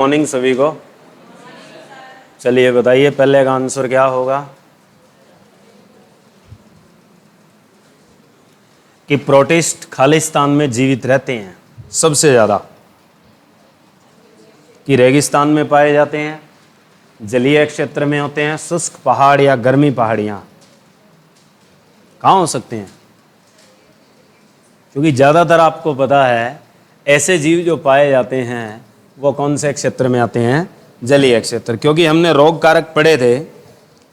Morning सभी को। चलिए बताइए पहले का आंसर क्या होगा कि प्रोटिस्ट खालिस्तान में जीवित रहते हैं सबसे ज़्यादा, कि रेगिस्तान में पाए जाते हैं, जलीय क्षेत्र में होते हैं, शुष्क पहाड़ या गर्मी पहाड़ियाँ कहाँ हो सकते हैं। क्योंकि ज़्यादातर आपको पता है ऐसे जीव जो पाए जाते हैं वो कौन से क्षेत्र में आते हैं, जलीय क्षेत्र। क्योंकि हमने रोग कारक पढ़े थे,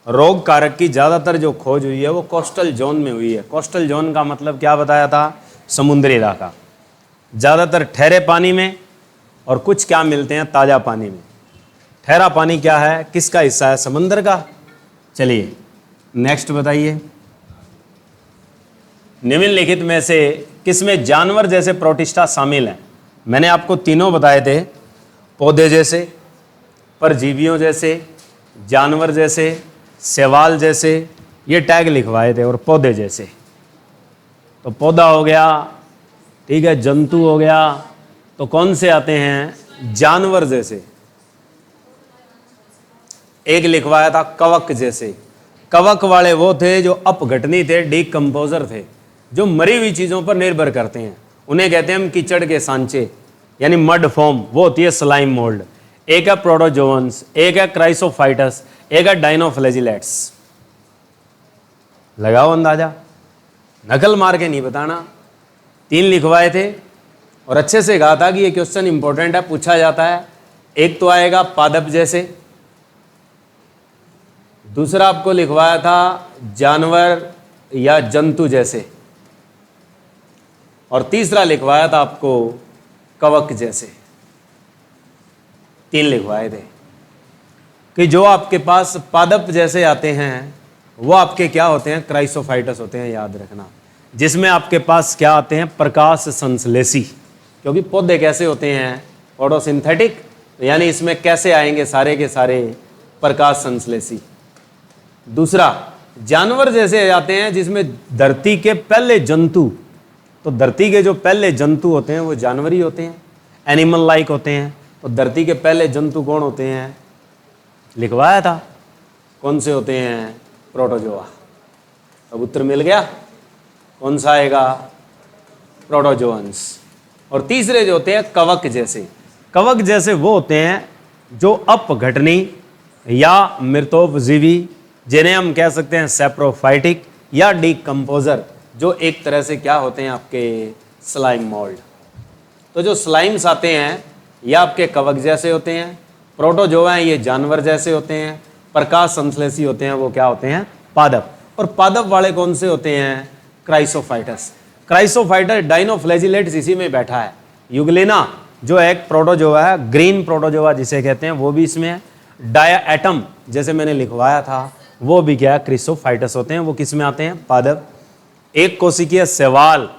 रोग कारक की ज़्यादातर जो खोज हुई है वो कोस्टल जोन में हुई है। कोस्टल जोन का मतलब क्या बताया था, समुद्री इलाका, ज़्यादातर ठहरे पानी में, और कुछ क्या मिलते हैं ताज़ा पानी में। ठहरा पानी क्या है, किसका हिस्सा है, समंदर का। चलिए नेक्स्ट बताइए, निम्नलिखित में से किसमें जानवर जैसे प्रोटिस्टा शामिल हैं। मैंने आपको तीनों बताए थे, पौधे जैसे, परजीवियों जैसे, जानवर जैसे, शैवाल जैसे, ये टैग लिखवाए थे। और पौधे जैसे तो पौधा हो गया, ठीक है, जंतु हो गया, तो कौन से आते हैं, जानवर जैसे। एक लिखवाया था कवक जैसे। कवक वाले वो थे जो अपघटनी थे, डीकंपोजर थे, जो मरी हुई चीज़ों पर निर्भर करते हैं। उन्हें कहते हैं हम कीचड़ के सांचे, यानी मड फॉर्म, वो होती है स्लाइम मोल्ड। एक है प्रोटोजोअन्स, एक है क्राइसोफाइटस, एक है डायनोफ्लैजिलेट्स। लगाओ अंदाजा, नकल मार के नहीं बताना। 3 लिखवाए थे और अच्छे से कहा था कि ये क्वेश्चन इंपॉर्टेंट है, पूछा जाता है। एक तो आएगा पादप जैसे, दूसरा आपको लिखवाया था जानवर या जंतु जैसे, और तीसरा लिखवाया था आपको कवक जैसे। 3 लिखवाए थे कि जो आपके पास पादप जैसे आते हैं वो आपके क्या होते हैं, क्राइसोफाइटस होते हैं, याद रखना। जिसमें आपके पास क्या आते हैं, प्रकाश संश्लेषी। क्योंकि पौधे कैसे होते हैं, फोटोसिंथेटिक, यानी इसमें कैसे आएंगे, सारे के सारे प्रकाश संश्लेषी। दूसरा जानवर जैसे आते हैं जिसमें धरती के पहले जंतु, तो धरती के जो पहले जंतु होते हैं वो जानवर ही होते हैं, एनिमल लाइक होते हैं। तो धरती के पहले जंतु कौन होते हैं, लिखवाया था, कौन से होते हैं, प्रोटोजोआ। अब उत्तर मिल गया, कौन सा आएगा, प्रोटोजोअन्स। और तीसरे जो होते हैं कवक जैसे। कवक जैसे वो होते हैं जो अपघटनी या मृतोपजीवी, जिन्हें हम कह सकते हैं सेप्रोफाइटिक या डीकंपोजर, जो एक तरह से क्या होते हैं, आपके स्लाइम मोल्ड। तो जो स्लाइम्स आते हैं ये आपके कवक जैसे होते हैं, प्रोटोजोआ हैं ये जानवर जैसे होते हैं, प्रकाश संश्लेषी होते हैं वो क्या होते हैं, पादप। और पादप वाले कौन से होते हैं, क्राइसोफाइटस। क्राइसोफाइटस डायनोफ्लैजिलेट्स इसी में बैठा है। युगलेना जो एक प्रोटोजोआ है, ग्रीन प्रोटोजोआ जिसे कहते हैं, वो भी इसमें है। डायाटम जैसे मैंने लिखवाया था वो भी क्या है, क्राइसोफाइटस होते हैं, वो किस में आते हैं, पादप। एक कोशिकीय शैवाल,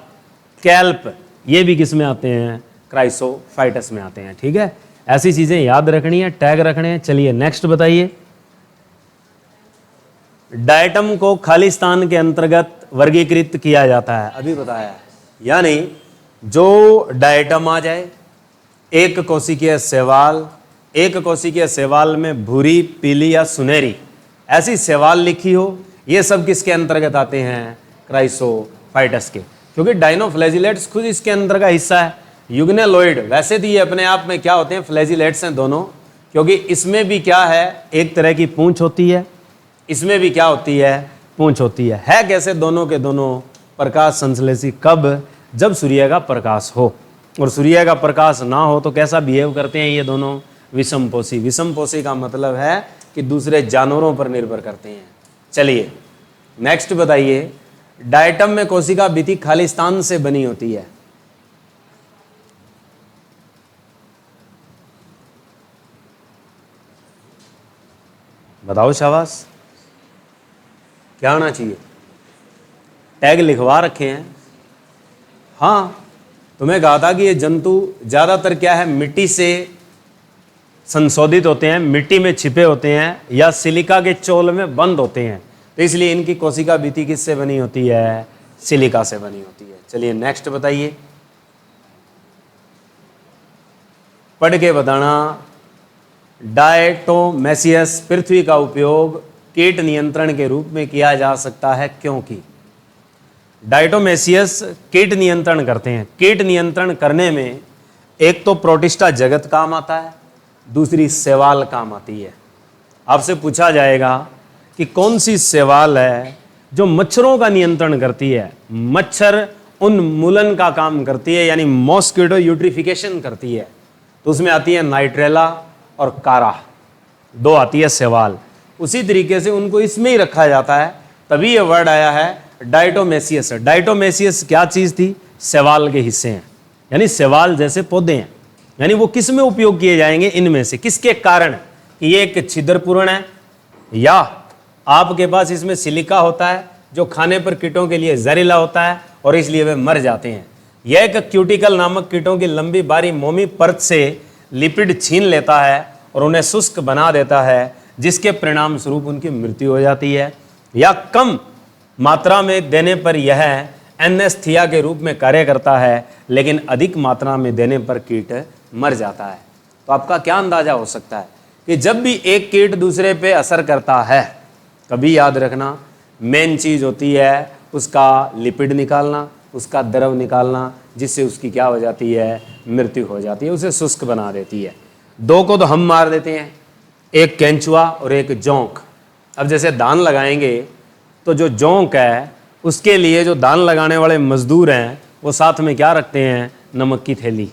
कैल्प, ये भी किस में आते हैं, क्राइसोफाइटस में आते हैं। ठीक है, ऐसी चीजें याद रखनी है, टैग रखने हैं। चलिए नेक्स्ट बताइए, डायटम को खालिस्तान के अंतर्गत वर्गीकृत किया जाता है, अभी बताया है। यानी जो डायटम आ जाए, एक कोशिकीय शैवाल, एक कोशिकीय शैवाल में भूरी, पीली या सुनहरी ऐसी शैवाल लिखी हो, ये सब किसके अंतर्गत आते हैं, क्राइसोफाइटस के। क्योंकि डायनोफ्लैजिलेट्स खुद इसके अंदर का हिस्सा है। युग्नेलोइड, वैसे तो ये अपने आप में क्या होते हैं, फ्लैजिलेट्स हैं दोनों। क्योंकि इसमें भी क्या है, एक तरह की पूंछ होती है, इसमें भी क्या होती है, पूंछ होती है कैसे, दोनों के दोनों प्रकाश संश्लेषी। कब, जब सूर्य का प्रकाश हो, और सूर्य का प्रकाश ना हो तो कैसा बिहेव करते हैं ये दोनों, विषमपोषी। विषमपोषी का मतलब है कि दूसरे जानवरों पर निर्भर करते हैं। चलिए नेक्स्ट बताइए, डायटम में कोशिका भित्ति खालिस्तान से बनी होती है। बताओ शाबाश, क्या आना चाहिए, टैग लिखवा रखे हैं। हाँ, तुम्हें कहा था कि ये जंतु ज़्यादातर क्या है, मिट्टी से संशोधित होते हैं, मिट्टी में छिपे होते हैं, या सिलिका के चोल में बंद होते हैं। तो इसलिए इनकी कोशिका भित्ति किससे बनी होती है, सिलिका से बनी होती है। चलिए नेक्स्ट बताइए, पढ़ के बताना डायटोमेसियस पृथ्वी का उपयोग कीट नियंत्रण के रूप में किया जा सकता है, क्योंकि डायटोमेसियस कीट नियंत्रण करते हैं। कीट नियंत्रण करने में एक तो प्रोटिस्टा जगत काम आता है, दूसरी शैवाल काम आती है। आपसे पूछा जाएगा कि कौन सी शैवाल है जो मच्छरों का नियंत्रण करती है, मच्छर उन्मूलन का काम करती है, यानी मॉस्किटो यूट्रिफिकेशन करती है, तो उसमें आती है नाइट्रेला और कारा, दो आती है शैवाल। उसी तरीके से उनको इसमें ही रखा जाता है, तभी ये वर्ड आया है डायटोमेसियस। डायटोमेसियस क्या चीज़ थी? शैवाल के हिस्से हैं, यानी शैवाल जैसे पौधे हैं। यानी वो किस में उपयोग किए जाएंगे? इनमें से किसके कारण? कि ये एक छिद्रपूर्ण है, या आपके पास इसमें सिलिका होता है जो खाने पर कीटों के लिए जहरीला होता है और इसलिए वे मर जाते हैं। यह एक क्यूटिकल नामक कीटों की लंबी बारी मोमी परत से लिपिड छीन लेता है और उन्हें शुष्क बना देता है, जिसके परिणाम स्वरूप उनकी मृत्यु हो जाती है। या कम मात्रा में देने पर यह एनेस्थीसिया के रूप में कार्य करता है, लेकिन अधिक मात्रा में देने पर कीट मर जाता है। तो आपका क्या अंदाजा हो सकता है कि जब भी एक कीट दूसरे पे असर करता है, कभी याद रखना मेन चीज़ होती है उसका लिपिड निकालना, उसका द्रव निकालना, जिससे उसकी क्या हो जाती है? मृत्यु हो जाती है, उसे शुष्क बना देती है। दो को तो हम मार देते हैं, एक केंचुआ और एक जोंक। अब जैसे धान लगाएंगे तो जो जोंक है उसके लिए जो धान लगाने वाले मजदूर हैं वो साथ में क्या रखते हैं? नमक की थैली।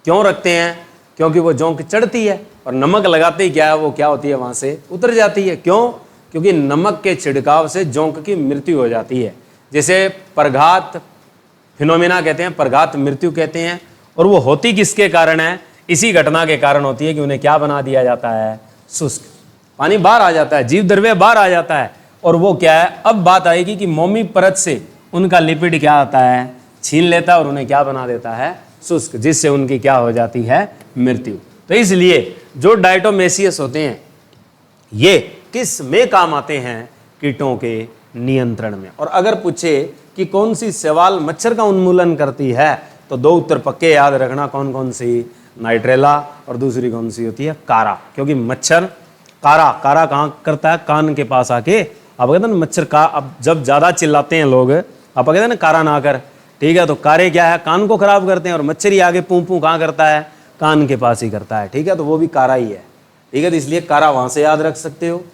क्यों रखते हैं? क्योंकि वो जोंक चढ़ती है और नमक लगाते ही क्या है, वो क्या होती है? वहाँ से उतर जाती है। क्यों? क्योंकि नमक के छिड़काव से जोंक की मृत्यु हो जाती है, जिसे प्रघात फिनोमिना कहते हैं, प्रघात मृत्यु कहते हैं। और वो होती किसके कारण है? इसी घटना के कारण होती है कि उन्हें क्या बना दिया जाता है? शुष्क। पानी बाहर आ जाता है, जीव द्रव्य बाहर आ जाता है, और वो क्या है? अब बात आएगी कि मोमी परत से उनका लिपिड क्या आता है? छीन लेता है और उन्हें क्या बना देता है? शुष्क, जिससे उनकी क्या हो जाती है? मृत्यु। तो इसलिए जो डायटोमेसियस होते हैं ये किस में काम आते हैं? कीटों के नियंत्रण में। और अगर पूछे कि कौन सी शैवाल मच्छर का उन्मूलन करती है, तो दो उत्तर पक्के याद रखना। कौन कौन सी? नाइट्रेला, और दूसरी कौन सी होती है? कारा। क्योंकि मच्छर कारा कहाँ करता है? कान के पास आके। आप कहते हैं ना मच्छर का, अब जब ज़्यादा चिल्लाते हैं लोग, आप कहते हैं ना कारा ना कर, ठीक है? तो कारे क्या है? कान को खराब करते हैं, और मच्छर ही आगे पूं पूं कहाँ करता है? कान के पास ही करता है, ठीक है? तो वो भी कारा ही है, ठीक है? तो इसलिए कारा वहाँ से याद रख सकते हो।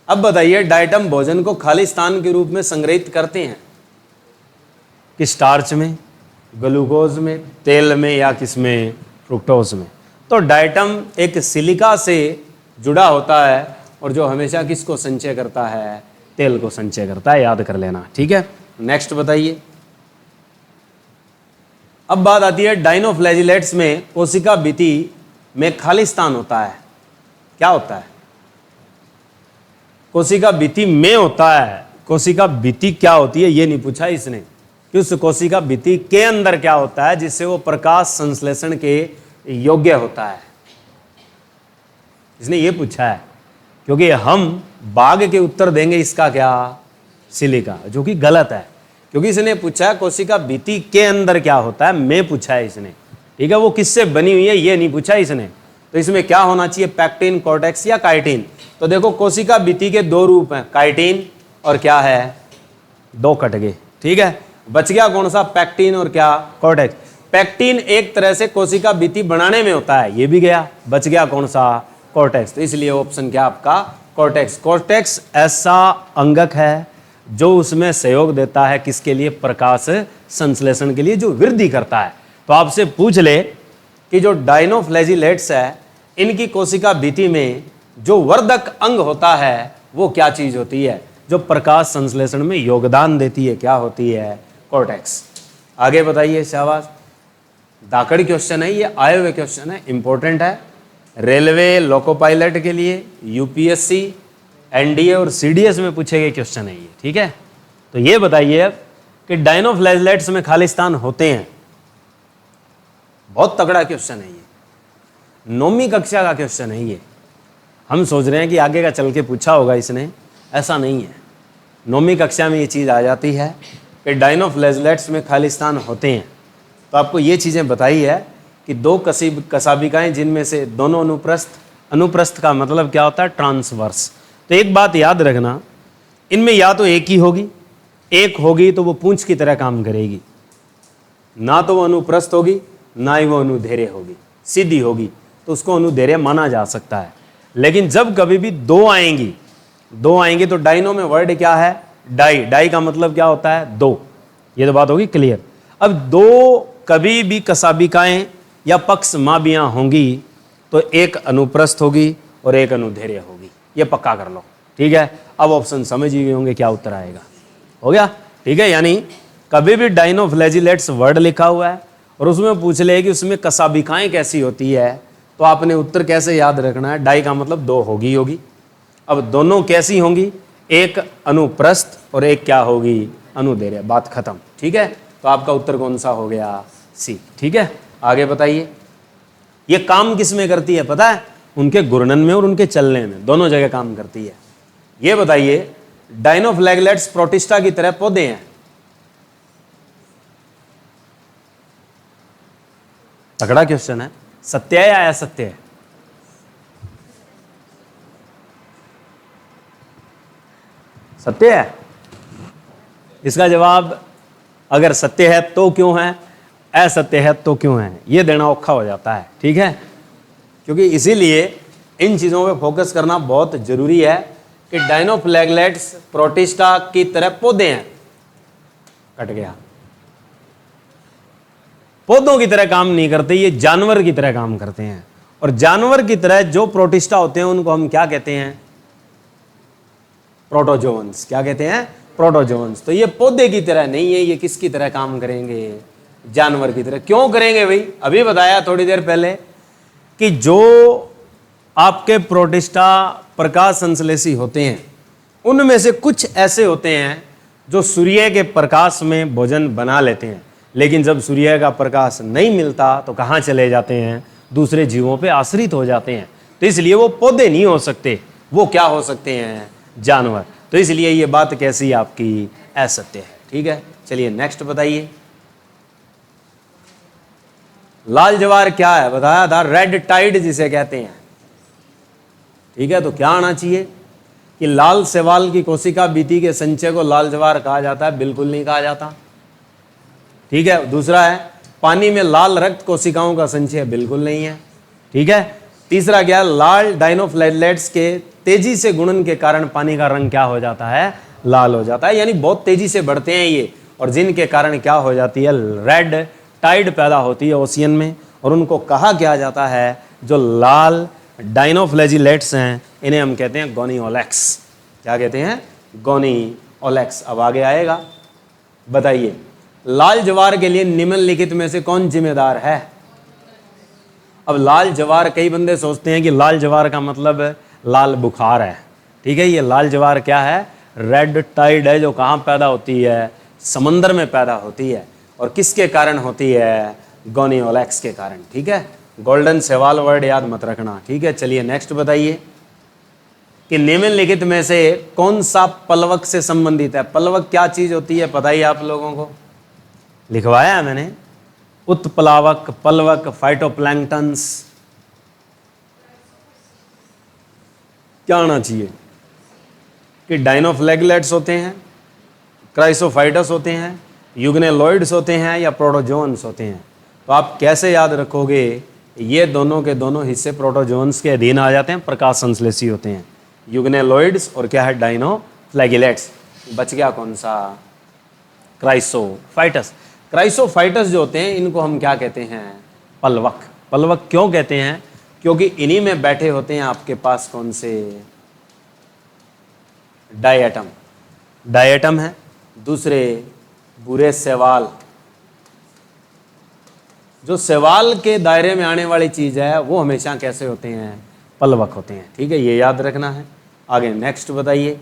अब बताइए, डाइटम भोजन को खालिस्तान के रूप में संग्रहित करते हैं कि स्टार्च में, ग्लूकोज में, तेल में, या किस में? फ्रुक्टोज में। तो डाइटम एक सिलिका से जुड़ा होता है, और जो हमेशा किसको संचय करता है? तेल को संचय करता है, याद कर लेना, ठीक है? नेक्स्ट बताइए। अब बात आती है डाइनोफ्लैजिलेट्स में कोशिका भित्ति में खालिस्तान होता है। क्या होता है? कोशिका भित्ति में होता है। कोशिका भित्ति क्या होती है ये नहीं पूछा इसने, कि उस कोशिका भित्ति के अंदर क्या होता है जिससे वो प्रकाश संश्लेषण के योग्य होता है, इसने ये पूछा है। क्योंकि हम बाघ के उत्तर देंगे इसका क्या? सिलिका, जो कि गलत है। क्योंकि इसने पूछा है कोशिका भित्ति के अंदर क्या होता है, में पूछा है इसने, ठीक है? वो किससे बनी हुई है ये नहीं पूछा इसने। तो इसमें क्या होना चाहिए? पैक्टिन, कॉर्टेक्स या काइटिन। तो देखो कोशिका भित्ति के दो रूप हैं, काइटिन और क्या है? दो कट गए, ठीक है? बच गया कौन सा? पैक्टिन और क्या? कॉर्टेक्स। पैक्टिन एक तरह से कोशिका भित्ति बनाने में होता है, ये भी गया। बच गया कौन सा? कॉर्टेक्स। तो इसलिए ऑप्शन क्या आपका? कॉर्टेक्स। कॉर्टेक्स ऐसा अंगक है जो उसमें सहयोग देता है किसके लिए? प्रकाश संश्लेषण के लिए, जो वृद्धि करता है। तो आपसे पूछ ले कि जो डाइनोफ्लैजिलेट्स है इनकी कोशिका भित्ति में जो वर्धक अंग होता है वो क्या चीज होती है जो प्रकाश संश्लेषण में योगदान देती है? क्या होती है? कॉर्टेक्स। आगे बताइए, शाबाश। दाकड़ क्वेश्चन है ये, आए हुए क्वेश्चन है, इंपॉर्टेंट है। रेलवे, लोको पायलट के लिए, यूपीएससी, एनडीए और सीडीएस में पूछे गए क्वेश्चन है ये, ठीक है? तो ये बताइए कि डाइनोफ्लैजिलेट्स में खालिस्तान होते हैं। बहुत तगड़ा क्वेश्चन है ये, 9वीं कक्षा का क्वेश्चन है ये। हम सोच रहे हैं कि आगे का चल के पूछा होगा इसने, ऐसा नहीं है। 9वीं कक्षा में ये चीज़ आ जाती है कि डाइनोफ्लैजिलेट्स में खालिस्तान होते हैं। तो आपको ये चीज़ें बताई है कि दो कसाबिकाएँ जिनमें से दोनों अनुप्रस्थ अनुप्रस्थ का मतलब क्या होता है? ट्रांसवर्स। तो एक बात याद रखना, इनमें या तो एक ही होगी, एक होगी तो वो पूंछ की तरह काम करेगी, ना तो वो अनुप्रस्थ होगी ना ही वो अनुदैर्घ्य होगी, सीधी होगी तो उसको अनुदैर्घ्य माना जा सकता है। लेकिन जब कभी भी दो आएंगी तो डाइनो में वर्ड क्या है? डाई। डाई का मतलब क्या होता है? दो। ये तो बात होगी क्लियर। अब दो कभी भी कसाबिकाएं या पक्ष माबियां होंगी तो एक अनुप्रस्थ होगी और एक अनुदैर्घ्य होगी, ये पक्का कर लो। ठीक है, अब ऑप्शन समझ ही गए होंगे क्या उत्तर आएगा। हो गया? ठीक है, यानी कभी भी डाइनो फ्लैजिलेट्स वर्ड लिखा हुआ है और उसमें पूछ ले कि उसमें कसाबिकाएं कैसी होती है, तो आपने उत्तर कैसे याद रखना है? डाई का मतलब दो होगी। अब दोनों कैसी होंगी? एक अनुप्रस्थ और एक क्या होगी? अनुदैर्घ्य। बात खत्म। ठीक है, तो आपका उत्तर कौन सा हो गया? सी। ठीक है, आगे बताइए। ये काम किस में करती है पता है? उनके घूर्णन में और उनके चलने में, दोनों जगह काम करती है। ये बताइए, डाइनो फ्लैजिलेट्स प्रोटिस्टा की तरह पौधे हैं। तगड़ा क्वेश्चन है। सत्य है या असत्य है? सत्य है। इसका जवाब अगर सत्य है तो क्यों है, असत्य है तो क्यों है, यह देना औखा हो जाता है। ठीक है, क्योंकि इसीलिए इन चीजों पे फोकस करना बहुत जरूरी है कि डाइनो फ्लैजिलेट्स प्रोटिस्टा की तरह पौधे हैं। कट गया। पौधों की तरह काम नहीं करते, ये जानवर की तरह काम करते हैं। और जानवर की तरह जो प्रोटिस्टा होते हैं उनको हम क्या कहते हैं? प्रोटोजोअन्स। क्या कहते हैं? प्रोटोजोअन्स। तो ये पौधे की तरह नहीं है, ये किसकी तरह काम करेंगे? जानवर की तरह। क्यों करेंगे भाई? अभी बताया थोड़ी देर पहले कि जो आपके प्रोटिस्टा प्रकाश संश्लेषी होते हैं उनमें से कुछ ऐसे होते हैं जो सूर्य के प्रकाश में भोजन बना लेते हैं, लेकिन जब सूर्य का प्रकाश नहीं मिलता तो कहाँ चले जाते हैं? दूसरे जीवों पे आश्रित हो जाते हैं। तो इसलिए वो पौधे नहीं हो सकते, वो क्या हो सकते हैं? जानवर। तो इसलिए ये बात कैसी आपकी? असत्य है। ठीक है, चलिए नेक्स्ट बताइए। लाल जवार क्या है? बताया था, रेड टाइड जिसे कहते हैं। ठीक है, तो क्या आना चाहिए कि लाल शैवाल की कोशिका बीती के संचय को लाल जवार कहा जाता है? बिल्कुल नहीं कहा जाता। ठीक है, दूसरा है, पानी में लाल रक्त कोशिकाओं का संचय? बिल्कुल नहीं है। ठीक है, तीसरा क्या? लाल डाइनो फ्लैजिलेट्स के तेजी से गुणन के कारण पानी का रंग क्या हो जाता है? लाल हो जाता है, यानी बहुत तेजी से बढ़ते हैं ये, और जिनके कारण क्या हो जाती है? रेड टाइड पैदा होती है ओशियन में। और उनको कहा क्या जाता है? जो लाल डाइनो फ्लैजिलेट्स हैं इन्हें हम कहते हैं गोनिओलेक्स। क्या कहते हैं? गोनिओलेक्स। अब आगे आएगा, बताइए लाल जवार के लिए निम्नलिखित में से कौन जिम्मेदार है? अब लाल जवार, कई बंदे सोचते हैं कि लाल जवार का मतलब लाल बुखार है। ठीक है, ये लाल जवार क्या है? रेड टाइड है, जो कहाँ पैदा होती है? समंदर में पैदा होती है। और किसके कारण होती है? गोनिओलेक्स के कारण। ठीक है, गोल्डन शैवाल वर्ड याद मत रखना। ठीक है, चलिए नेक्स्ट बताइए कि निम्नलिखित में से कौन सा पलवक से संबंधित है? पलवक क्या चीज होती है पता ही आप लोगों को? लिखवाया है मैंने। उत्प्लावक, पलवक, फाइटोप्लैंक्टन्स। क्या आना चाहिए कि डाइनो फ्लैजिलेट्स होते हैं, क्राइसोफाइटस होते हैं, यूग्नेलॉइड्स होते हैं या प्रोटोजोअन्स होते हैं? तो आप कैसे याद रखोगे? ये दोनों के दोनों हिस्से प्रोटोजोअन्स के अधीन आ जाते हैं, प्रकाश संश्लेषी होते हैं। यूग्नेलॉइड्स और क्या है? Dyno flagellates. बच गया कौन सा? क्राइसोफाइटस। क्राइसोफाइटस जो होते हैं इनको हम क्या कहते हैं? पलवक। पलवक क्यों कहते हैं? क्योंकि इन्हीं में बैठे होते हैं आपके पास कौन से? डायटम। डायटम है। दूसरे बुरे शैवाल। जो शैवाल के दायरे में आने वाली चीज है वो हमेशा कैसे होते हैं? पलवक होते हैं। ठीक है, ये याद रखना है। आगे नेक्स्ट बताइए।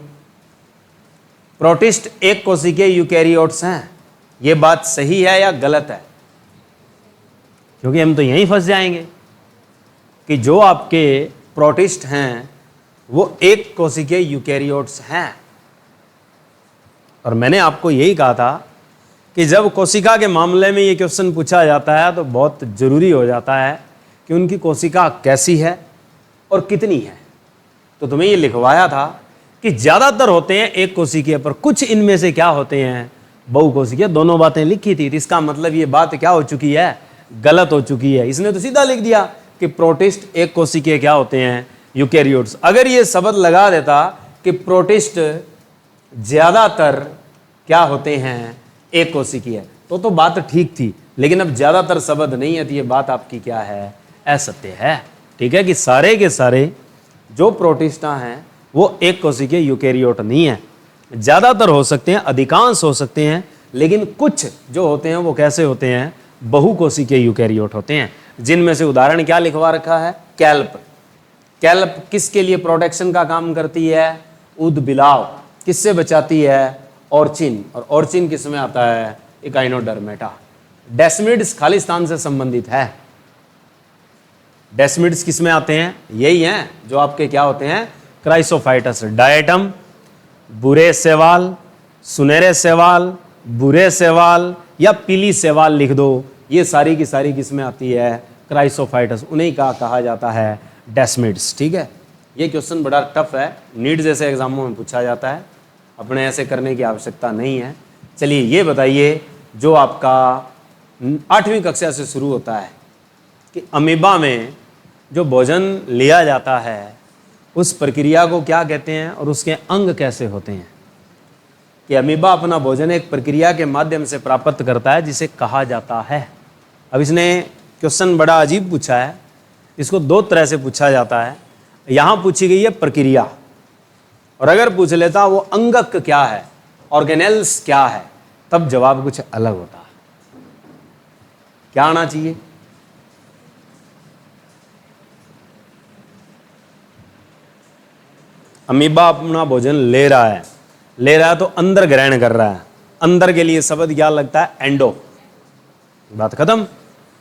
प्रोटिस्ट एक कोशिकीय यूकैरियोट्स हैं, ये बात सही है या गलत है? क्योंकि हम तो यहीं फंस जाएंगे कि जो आपके प्रोटिस्ट हैं वो एक कोशिकीय यूकैरियोट्स हैं। और मैंने आपको यही कहा था कि जब कोशिका के मामले में ये क्वेश्चन पूछा जाता है तो बहुत जरूरी हो जाता है कि उनकी कोशिका कैसी है, और कितनी है। तो तुम्हें ये लिखवाया था कि ज्यादातर होते हैं एक कोशिकीय पर, कुछ इनमें से क्या होते हैं बहुकोशिकीय। दोनों बातें लिखी थी, तो इसका मतलब ये बात क्या हो चुकी है, गलत हो चुकी है। इसने तो सीधा लिख दिया कि प्रोटिस्ट एक कोशिकीय क्या होते हैं, यूकैरियोट्स। अगर ये शब्द लगा देता कि प्रोटिस्ट ज्यादातर क्या होते हैं एक कोशिकीय, तो बात ठीक थी। लेकिन अब ज्यादातर शब्द नहीं है, तो ये बात आपकी क्या है, असत्य है। ठीक है, कि सारे के सारे जो प्रोटिस्टा हैं वो एक कोशिकीय यूकैरियोट नहीं है। ज्यादातर हो सकते हैं, अधिकांश हो सकते हैं, लेकिन कुछ जो होते हैं वो कैसे होते हैं, बहुकोशिकीय यूकैरियोट होते हैं। जिनमें से उदाहरण क्या लिखवा रखा है, कैल्प। कैल्प किसके लिए प्रोटेक्शन का काम करती है, उदबिलाव। किससे बचाती है, ऑर्चिन। और ऑर्चिन किस में आता है, इकाइनोडर्मेटा। डेस्मिड्स खालिस्तान से संबंधित है। डेस्मिड्स किस में आते हैं, यही हैं जो आपके क्या होते हैं, क्राइसोफाइटस। डायटम, बुरे सेवाल, सुनहरे सेवाल, बुरे सेवाल या पीली सेवाल लिख दो, ये सारी की सारी किस में आती है, क्राइसोफाइटस। उन्हीं का कहा जाता है डेस्मिड्स। ठीक है, ये क्वेश्चन बड़ा टफ है, नीट जैसे एग्जामों में पूछा जाता है, अपने ऐसे करने की आवश्यकता नहीं है। चलिए ये बताइए, जो आपका 8वीं कक्षा से शुरू होता है कि अमीबा में जो भोजन लिया जाता है उस प्रक्रिया को क्या कहते हैं और उसके अंग कैसे होते हैं। कि अमीबा अपना भोजन एक प्रक्रिया के माध्यम से प्राप्त करता है जिसे कहा जाता है। अब इसने क्वेश्चन बड़ा अजीब पूछा है, इसको दो तरह से पूछा जाता है। यहाँ पूछी गई है प्रक्रिया, और अगर पूछ लेता वो अंगक क्या है, ऑर्गेनेल्स क्या है, तब जवाब कुछ अलग होता है। क्या आना चाहिए, अमीबा अपना भोजन ले रहा है तो अंदर ग्रहण कर रहा है। अंदर के लिए शब्द क्या लगता है, एंडो। बात खत्म।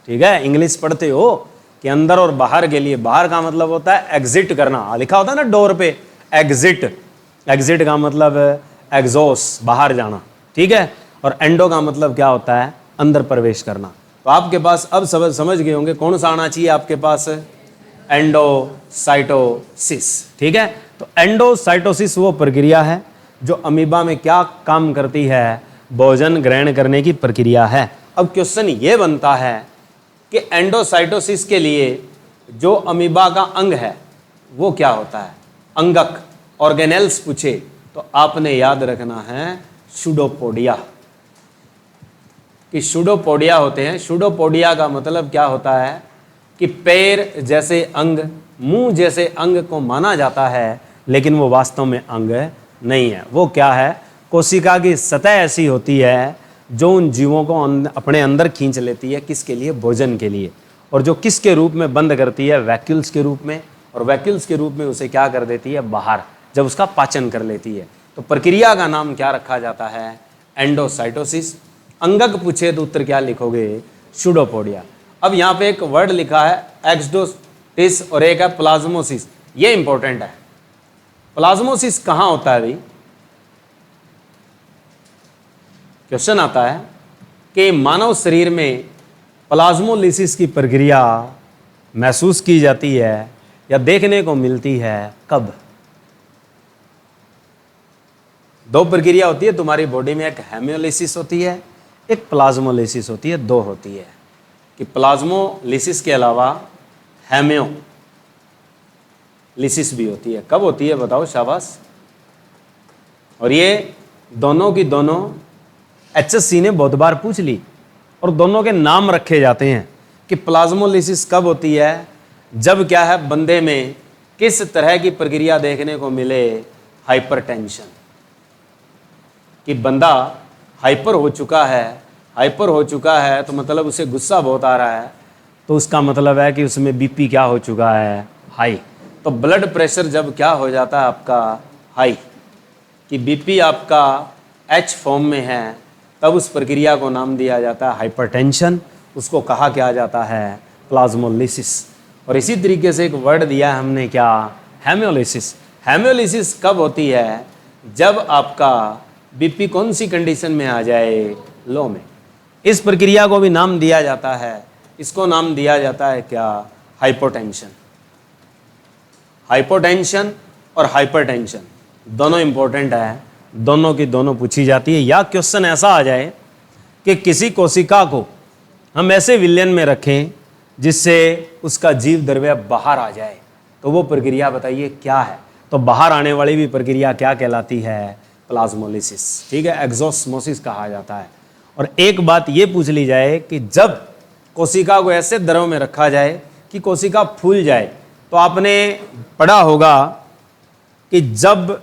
ठीक है, इंग्लिश पढ़ते हो कि अंदर और बाहर के लिए, बाहर का मतलब होता है एग्जिट करना, लिखा होता है ना डोर पे एग्जिट। एग्जिट का मतलब एग्जॉस, बाहर जाना। ठीक है, और एंडो का मतलब क्या होता है, अंदर प्रवेश करना। तो आपके पास अब समझ गए होंगे कौन सा आना चाहिए आपके पास, एंडोसाइटोसिस। ठीक है, तो एंडोसाइटोसिस वो प्रक्रिया है जो अमीबा में क्या काम करती है, भोजन ग्रहण करने की प्रक्रिया है। अब क्वेश्चन ये बनता है कि एंडोसाइटोसिस के लिए जो अमीबा का अंग है वो क्या होता है, अंगक, ऑर्गेनेल्स पूछे तो आपने याद रखना है सूडोपोडिया, कि सूडोपोडिया होते हैं। सूडोपोडिया का मतलब क्या होता है कि पैर जैसे अंग, मुंह जैसे अंग को माना जाता है, लेकिन वो वास्तव में अंग नहीं है। वो क्या है, कोशिका की सतह ऐसी होती है जो उन जीवों को अपने अंदर खींच लेती है, किसके लिए, भोजन के लिए। और जो किसके रूप में बंद करती है, वैक्यूल्स के रूप में, और वैक्यूल्स के रूप में उसे क्या कर देती है, बाहर, जब उसका पाचन कर लेती है। तो प्रक्रिया का नाम क्या रखा जाता है, एंडोसाइटोसिस। अंगक पूछे तो उत्तर क्या लिखोगे, सूडोपोडिया। अब यहाँ पे एक वर्ड लिखा है एक्सोडोसिस और एक है प्लाज्मोसिस, ये इंपॉर्टेंट है। प्लाज्मोसिस कहाँ होता है भाई, क्वेश्चन आता है कि मानव शरीर में प्लाज्मोलिसिस की प्रक्रिया महसूस की जाती है या देखने को मिलती है कब। दो प्रक्रिया होती है तुम्हारी बॉडी में, एक हेमियोलिसिस होती है, एक प्लाज्मोलिसिस होती है, दो होती है। कि प्लाज्मोलिसिस के अलावा हेमियोलिसिस भी होती है। कब होती है बताओ, शाबाश। और ये दोनों की दोनों HSC ने बहुत बार पूछ ली, और दोनों के नाम रखे जाते हैं कि प्लाज्मोलिसिस कब होती है, जब क्या है, बंदे में किस तरह की प्रक्रिया देखने को मिले, हाइपरटेंशन। कि बंदा हाइपर हो चुका है तो मतलब उसे गुस्सा बहुत आ रहा है, तो उसका मतलब है कि उसमें BP क्या हो चुका है, हाई। तो ब्लड प्रेशर जब क्या हो जाता है आपका हाई, कि BP आपका H फॉर्म में है, तब उस प्रक्रिया को नाम दिया जाता है हाइपरटेंशन। उसको कहा क्या जाता है, प्लाज्मोलिसिस। और इसी तरीके से एक वर्ड दिया है हमने क्या, हेमियोलिसिस। हेमियोलिसिस कब होती है, जब आपका BP कौन सी कंडीशन में आ जाए, लो में। इस प्रक्रिया को भी नाम दिया जाता है, इसको नाम दिया जाता है क्या, हाइपोटेंशन। हाइपोटेंशन और हाइपरटेंशन दोनों इंपॉर्टेंट है, दोनों की दोनों पूछी जाती है। या क्वेश्चन ऐसा आ जाए कि किसी कोशिका को हम ऐसे विलयन में रखें जिससे उसका जीव द्रव्य बाहर आ जाए, तो वो प्रक्रिया बताइए क्या है। तो बाहर आने वाली भी प्रक्रिया क्या कहलाती है? प्लाज्मोलिसिस, ठीक है, एक्सोस्मोसिस कहा जाता है। और एक बात ये पूछ ली जाए कि जब कोशिका को ऐसे द्रव में रखा जाए कि कोशिका फूल जाए, तो आपने पढ़ा होगा कि जब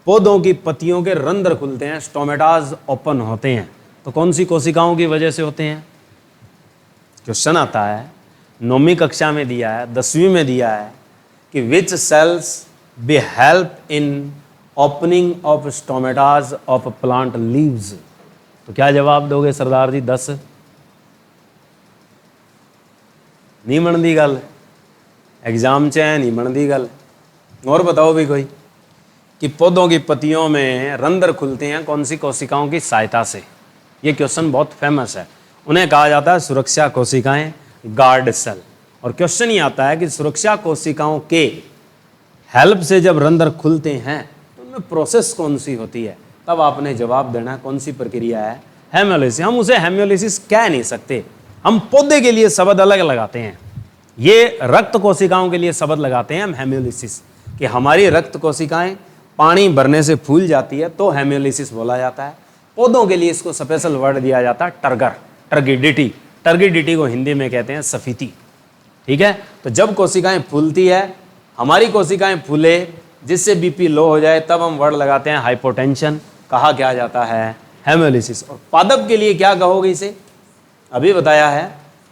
पौधों की पत्तियों के रंध्र खुलते हैं, स्टोमेटाज ओपन होते हैं, तो कौन सी कोशिकाओं की वजह से होते हैं? क्वेश्चन आता है, 9वीं कक्षा में दिया है, 10वीं में दिया है कि which cells be help in opening of stomatas of plant leaves. तो क्या जवाब दोगे सरदार जी? 10 नहीं बनती गल, एग्जाम च है नहीं बनती गल। और बताओ भी कोई कि पौधों की पत्तियों में रंध्र खुलते हैं कौन सी कोशिकाओं की सहायता से? ये क्वेश्चन बहुत फेमस है, उन्हें कहा जाता है सुरक्षा कोशिकाएं, गार्ड सेल। और क्वेश्चन ही आता है कि सुरक्षा कोशिकाओं के हेल्प से जब रंध्र खुलते हैं तो उनमें प्रोसेस कौन सी होती है? तब आपने जवाब देना कौन सी प्रक्रिया है? हेमोलिसिस। हम उसे हेमोलिसिस कह नहीं सकते, हम पौधे के लिए शब्द अलग लगाते हैं। ये रक्त कोशिकाओं के लिए शब्द लगाते हैं हम हेमोलिसिस, कि हमारी रक्त कोशिकाएं पानी भरने से फूल जाती है तो हेमोलिसिस बोला जाता है। पौधों के लिए इसको स्पेशल वर्ड दिया जाता है टर्गर, टर्गिडिटी। टर्गिडिटी को हिंदी में कहते हैं सफीती, ठीक है। तो जब कोशिकाएं फूलती है, हमारी कोशिकाएं फूले जिससे बीपी लो हो जाए, तब हम वर्ड लगाते हैं हाइपोटेंशन, कहा क्या जाता है? हेमोलिसिस। और पादप के लिए क्या कहोगे इसे? अभी बताया है,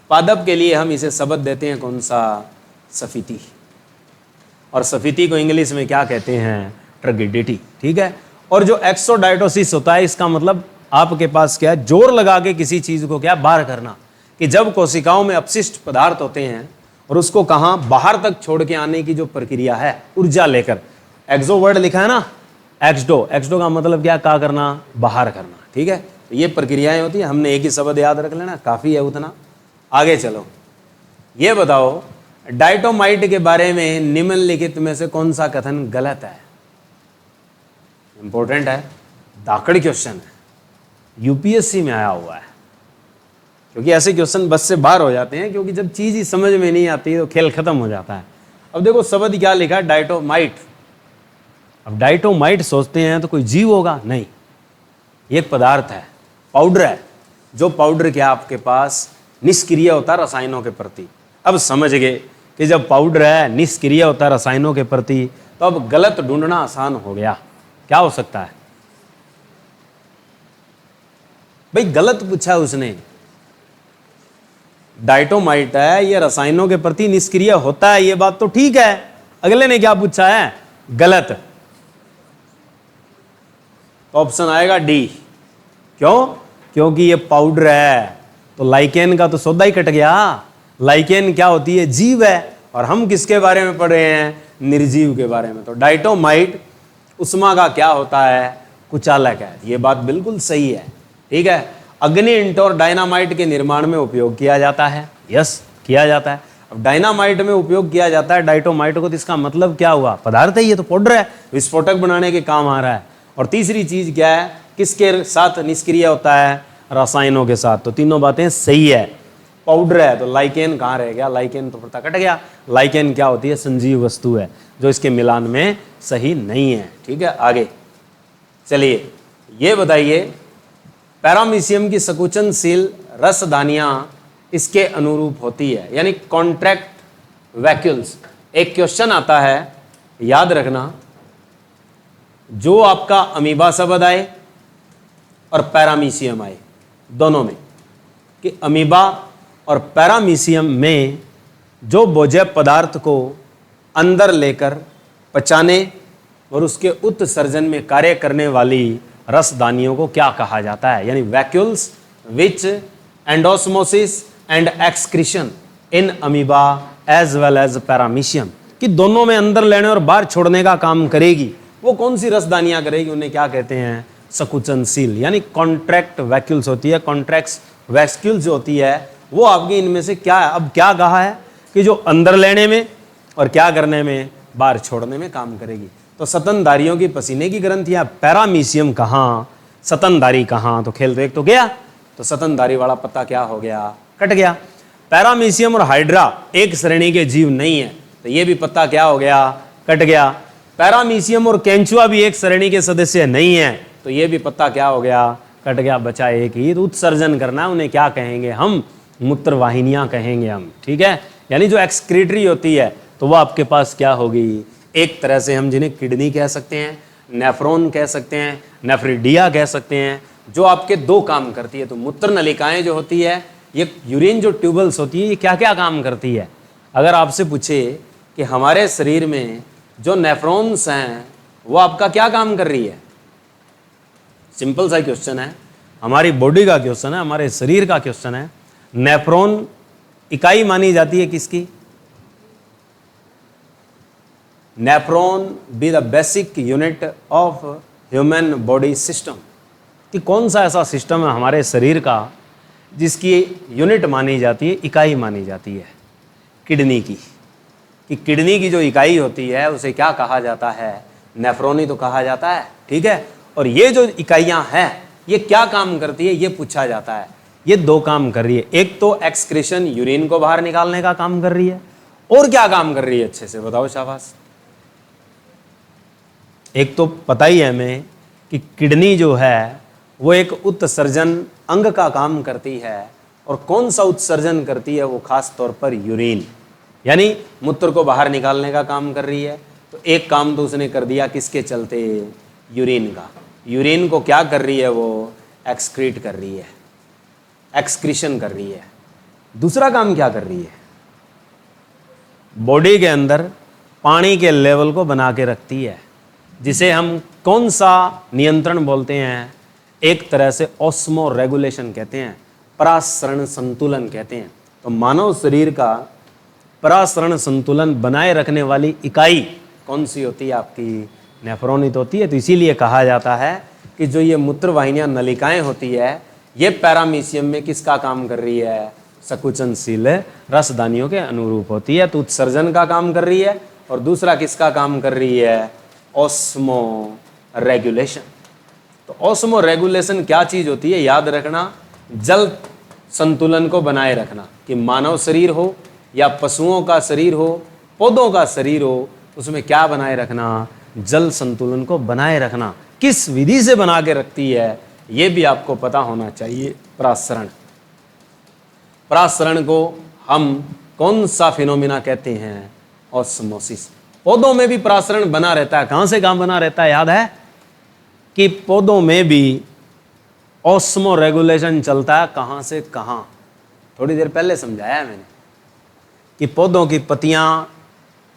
पादप के लिए हम इसे शब्द देते हैं कौन सा? सफीती। और सफीती को इंग्लिश में क्या कहते हैं? टर्गिडिटी, ठीक है। और जो एक्सोडाइटोसिस होता है, इसका मतलब आपके पास क्या है? जोर लगा के किसी चीज को क्या बाहर करना, कि जब कोशिकाओं में अपशिष्ट पदार्थ होते हैं और उसको कहाँ बाहर तक छोड़ के आने की जो प्रक्रिया है, ऊर्जा लेकर, एक्सो वर्ड लिखा है ना, एक्सडो, एक्सडो का मतलब क्या? का करना, बाहर करना, ठीक है। तो ये प्रक्रियाएं होती है, हमने एक ही शब्द याद रख लेना, काफी है उतना। आगे चलो, ये बताओ डाइटोमाइट के बारे में निम्नलिखित में से कौन सा कथन गलत है? इंपॉर्टेंट है, दाकड़ क्वेश्चन है, यूपीएससी में आया हुआ है। क्योंकि ऐसे क्वेश्चन बस से बाहर हो जाते हैं, क्योंकि जब चीज ही समझ में नहीं आती तो खेल खत्म हो जाता है। अब देखो शब्द क्या लिखा है? डाइटोमाइट। अब डाइटोमाइट सोचते हैं तो कोई जीव होगा? नहीं, एक पदार्थ है, पाउडर है, जो पाउडर क्या आपके पास निष्क्रिय होता है रसायनों के प्रति। अब समझ गए कि जब पाउडर है निष्क्रिय होता है रसायनों के प्रति, तो अब गलत ढूंढना आसान हो गया। क्या हो सकता है भाई? गलत पूछा उसने, डाइटोमाइट है, ये रसायनों के प्रति निष्क्रिय होता है, ये बात तो ठीक है। अगले ने क्या पूछा है? गलत। तो ऑप्शन आएगा डी। क्यों? क्योंकि ये पाउडर है, तो लाइकेन का तो सौदा ही कट गया। लाइकेन क्या होती है? जीव है। और हम किसके बारे में पढ़ रहे हैं? निर्जीव के बारे में। तो डाइटोमाइट उष्मा का क्या होता है? कुचालक है। ये बात बिल्कुल सही है, ठीक है। अग्नि इंट और डायनामाइट के निर्माण में उपयोग किया जाता है, यस किया जाता है। अब डायनामाइट में उपयोग किया जाता है डाइटोमाइट को, तो इसका मतलब क्या हुआ? पदार्थ है, ये तो पाउडर है, विस्फोटक बनाने के काम आ रहा है। और तीसरी चीज क्या है? किसके साथ निष्क्रिय होता है? रसायनों के साथ। तो तीनों बातें सही है। पाउडर है तो लाइकेन कहाँ रह गया? लाइकेन तो पता कट गया। लाइकेन क्या होती है? संजीव वस्तु है, जो इसके मिलान में सही नहीं है, ठीक है। आगे चलिए, ये बताइए पैरामीशियम की संकुचनशील रसदानियां इसके अनुरूप होती है, यानी कॉन्ट्रैक्ट वैक्यूल्स। एक क्वेश्चन आता है, याद रखना, जो आपका अमीबा शब्द आए और पैरामीशियम आए, दोनों में, कि अमीबा और पैरामीशियम में जो भोज्य पदार्थ को अंदर लेकर पचाने और उसके उत्सर्जन में कार्य करने वाली रसदानियों को क्या कहा जाता है? यानी vacuoles which endosmosis and excretion in amoeba as well as paramecium, कि दोनों में अंदर लेने और बाहर छोड़ने का काम करेगी। वो कौन सी रसदानियां करेगी? उन्हें क्या कहते हैं? संकुचनशील, यानी कॉन्ट्रैक्ट वैक्यूल्स होती है। कॉन्ट्रैक्ट वैक्यूल्स जो होती है वो आपकी इनमें से क्या है? अब क्या कहा है कि जो अंदर लेने में और क्या करने में, बाहर छोड़ने में काम करेगी। तो स्तनधारियों की पसीने की ग्रंथियां, पैरामीशियम कहाँ, स्तनधारी कहाँ, तो खेल तो एक तो गया, तो स्तनधारी वाला पत्ता क्या हो गया, कट गया। पैरामीशियम और हाइड्रा एक श्रेणी के जीव नहीं है, तो ये भी पत्ता क्या हो गया, कट गया। पैरामीशियम और केंचुआ भी एक श्रेणी के सदस्य नहीं है, तो ये भी पत्ता क्या हो गया, कट गया। बचा एक ही, तो उत्सर्जन करना है, उन्हें क्या कहेंगे हम, मूत्रवाहिनियां कहेंगे हम, ठीक है। यानी जो एक्सक्रीटरी होती है तो वो आपके पास क्या होगी, एक तरह से हम जिन्हें किडनी कह सकते हैं, नेफ्रॉन कह सकते हैं, नेफ्रिडिया कह सकते हैं, जो आपके दो काम करती है। तो मूत्र नलिकाएं जो होती है, ये यूरिन जो ट्यूबल्स होती है, ये क्या क्या काम करती है। अगर आपसे पूछे कि हमारे शरीर में जो नेफ्रॉन्स हैं वो आपका क्या काम कर रही है, सिंपल सा क्वेश्चन है, हमारी बॉडी का क्वेश्चन है, हमारे शरीर का क्वेश्चन है। नेफ्रॉन इकाई मानी जाती है किसकी, nephron be the basic unit of human body system, कि कौन सा ऐसा सिस्टम है हमारे शरीर का जिसकी यूनिट मानी जाती है, इकाई मानी जाती है, किडनी की। कि किडनी की जो इकाई होती है उसे क्या कहा जाता है, नेफ्रॉन ही तो कहा जाता है, ठीक है। और ये जो इकाइयां हैं ये क्या काम करती है, ये पूछा जाता है। ये दो काम कर रही है, एक तो एक्सक्रीशन, यूरिन को बाहर निकालने का काम कर रही है, और क्या काम कर रही है, अच्छे से बताओ शाबाश। एक तो पता ही है हमें कि किडनी जो है वो एक उत्सर्जन अंग का काम करती है, और कौन सा उत्सर्जन करती है, वो खास तौर पर यूरिन, यानी मूत्र को बाहर निकालने का काम कर रही है। तो एक काम तो उसने कर दिया, किसके चलते, यूरिन का। यूरिन को क्या कर रही है, वो एक्सक्रीट कर रही है, एक्सक्रीशन कर रही है। दूसरा काम क्या कर रही है, बॉडी के अंदर पानी के लेवल को बना के रखती है, जिसे हम कौन सा नियंत्रण बोलते हैं, एक तरह से ऑस्मो रेगुलेशन कहते हैं, परासरण संतुलन कहते हैं। तो मानव शरीर का परासरण संतुलन बनाए रखने वाली इकाई कौन सी होती है आपकी, नेफ्रॉनित होती है। तो इसीलिए कहा जाता है कि जो ये मूत्रवाहिनियां नलिकाएं होती है, ये पैरामीशियम में किसका काम कर रही है, सकुचनशील रसदानियों के अनुरूप होती है, तो उत्सर्जन का काम कर रही है। और दूसरा किसका काम कर रही है, ऑस्मो रेगुलेशन। तो ऑस्मो रेगुलेशन क्या चीज होती है, याद रखना, जल संतुलन को बनाए रखना। कि मानव शरीर हो या पशुओं का शरीर हो, पौधों का शरीर हो, उसमें क्या बनाए रखना, जल संतुलन को बनाए रखना। किस विधि से बना के रखती है ये भी आपको पता होना चाहिए। परासरण, परासरण को हम कौन सा फिनोमिना कहते हैं, ऑस्मोसिस। पौधों में भी परासरण बना रहता है, कहां से कहां बना रहता है, याद है कि पौधों में भी ऑस्मो रेगुलेशन चलता है, कहां से कहां, थोड़ी देर पहले समझाया है मैंने कि पौधों की पत्तियां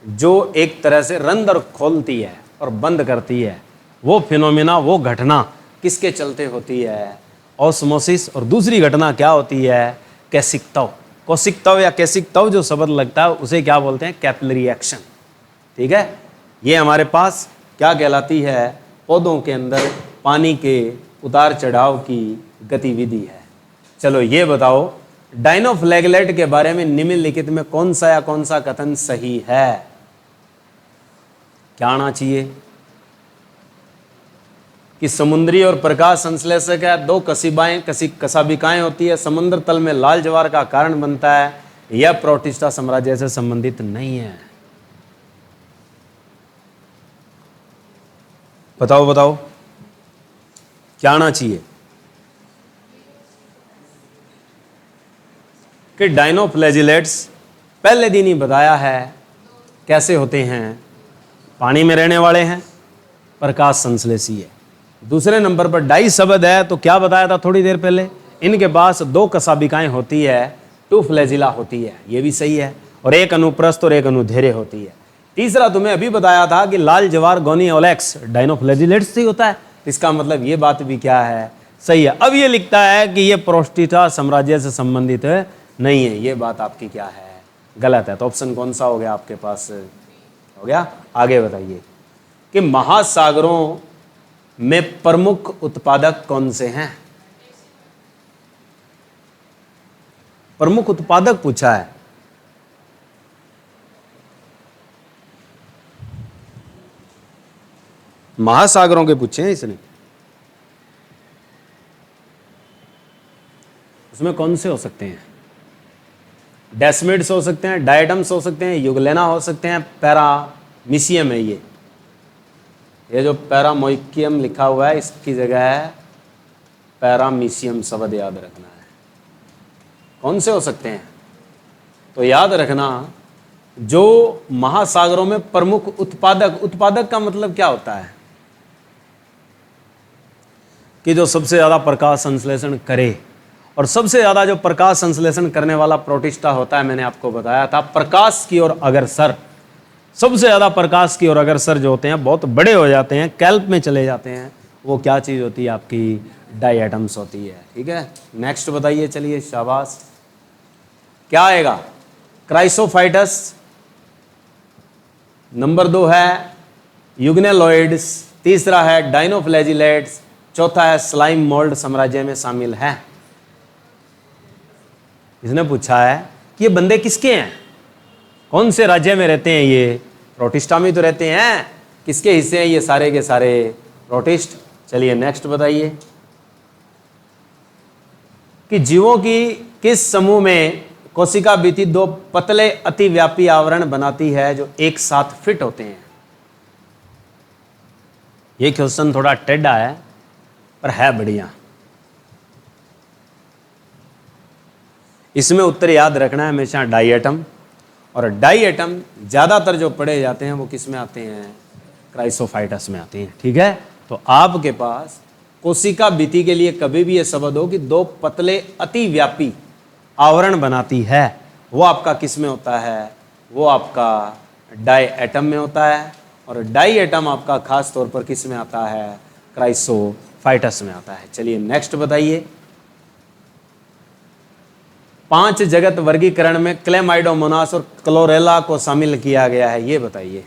जो एक तरह से रंध्र खोलती है और बंद करती है, वो फिनोमिना, वो घटना किसके चलते होती है, ऑस्मोसिस। और दूसरी घटना क्या होती है, कैसिकतव। कोशिकतव या कैसिकतव जो शब्द लगता है उसे क्या बोलते हैं, कैपिलरी एक्शन, ठीक है। ये हमारे पास क्या कहलाती है, पौधों के अंदर पानी के उतार चढ़ाव की गतिविधि है। चलो ये बताओ, डायनोफ्लैगेलेट के बारे में निम्नलिखित में कौन सा या कौन सा कथन सही है, क्या आना चाहिए, कि समुद्री और प्रकाश संश्लेषक है, दो कसाबिकाएं होती है, समुद्र तल में लाल ज्वार का कारण बनता है, यह प्रोटिस्टा साम्राज्य से संबंधित नहीं है। बताओ बताओ क्या आना चाहिए, कि डायनोफ्लैजिलेट्स पहले दिन ही बताया है कैसे होते हैं, पानी में रहने वाले हैं, प्रकाश संश्लेषी है। दूसरे नंबर पर डाई शब्द है, तो क्या बताया था थोड़ी देर पहले, इनके पास दो कसाबिकाएं होती है, टू फ्लैजिला होती है, ये भी सही है, और एक अनुप्रस्थ और एक अनुधेर्य होती है। तीसरा तुम्हें अभी बताया था कि लाल ज्वार गोनियोलेक्स डायनोफ्लैजिलेट्स से होता है, इसका मतलब ये बात भी क्या है, सही है। अब ये लिखता है कि ये प्रोस्टिटा साम्राज्य से संबंधित नहीं है, ये बात आपकी क्या है, गलत है। तो ऑप्शन कौन सा हो गया आपके पास, हो गया। आगे बताइए कि महासागरों में प्रमुख उत्पादक कौन से हैं, प्रमुख उत्पादक पूछा है। महासागरों के पूछे हैं इसने। उसमें कौन से हो सकते हैं? डेस्मिड्स हो सकते हैं, डायटम्स हो सकते हैं, युगलेना हो सकते हैं, पैरामीशियम है ये जो पैरामोइकियम लिखा हुआ है इसकी जगह है पैरामीशियम, शब्द याद रखना है। कौन से हो सकते हैं? तो याद रखना जो महासागरों में प्रमुख उत्पादक का मतलब क्या होता है कि जो सबसे ज्यादा प्रकाश संश्लेषण करे, और सबसे ज्यादा जो प्रकाश संश्लेषण करने वाला प्रोटिस्टा होता है, मैंने आपको बताया था प्रकाश की ओर अग्रसर, सबसे ज्यादा प्रकाश की ओर अग्रसर जो होते हैं, बहुत बड़े हो जाते हैं, कैल्प में चले जाते हैं, वो क्या चीज होती है? आपकी डायटम्स होती है। ठीक है, नेक्स्ट बताइए, चलिए शाबाश, क्या आएगा? क्राइसोफाइटस, नंबर 2 है यूग्नेलॉइड्स, तीसरा है डाइनोफ्लैजिलेट्स, चौथा है स्लाइम मोल्ड साम्राज्य में शामिल है। इसने पूछा है कि ये बंदे किसके हैं, कौन से राज्य में रहते हैं? ये प्रोटिस्टा में तो रहते हैं। किसके हिस्से हैं ये सारे के सारे? प्रोटिस्ट। चलिए नेक्स्ट बताइए कि जीवों की किस समूह में कोशिका भित्ति 2 पतले अतिव्यापी आवरण बनाती है जो एक साथ फिट होते हैं? ये क्वेश्चन थोड़ा टेढ़ा है पर है बढ़िया। इसमें उत्तर याद रखना है हमेशा डाई एटम, और डाई एटम ज्यादातर जो पढ़े जाते हैं वो किस में आते हैं? क्राइसोफाइटस में आते हैं। ठीक है, तो आपके पास कोशिका भित्ति के लिए कभी भी ये शब्द हो कि 2 पतले अतिव्यापी आवरण बनाती है, वो आपका किस में होता है? वो आपका डाई एटम में होता है, और डाई एटम आपका खास तौर पर किस में आता है? क्राइसोफाइटस में आता है। चलिए नेक्स्ट बताइए, 5 जगत वर्गीकरण में क्लेमाइडोमोनास और क्लोरेला को शामिल किया गया है, ये बताइए।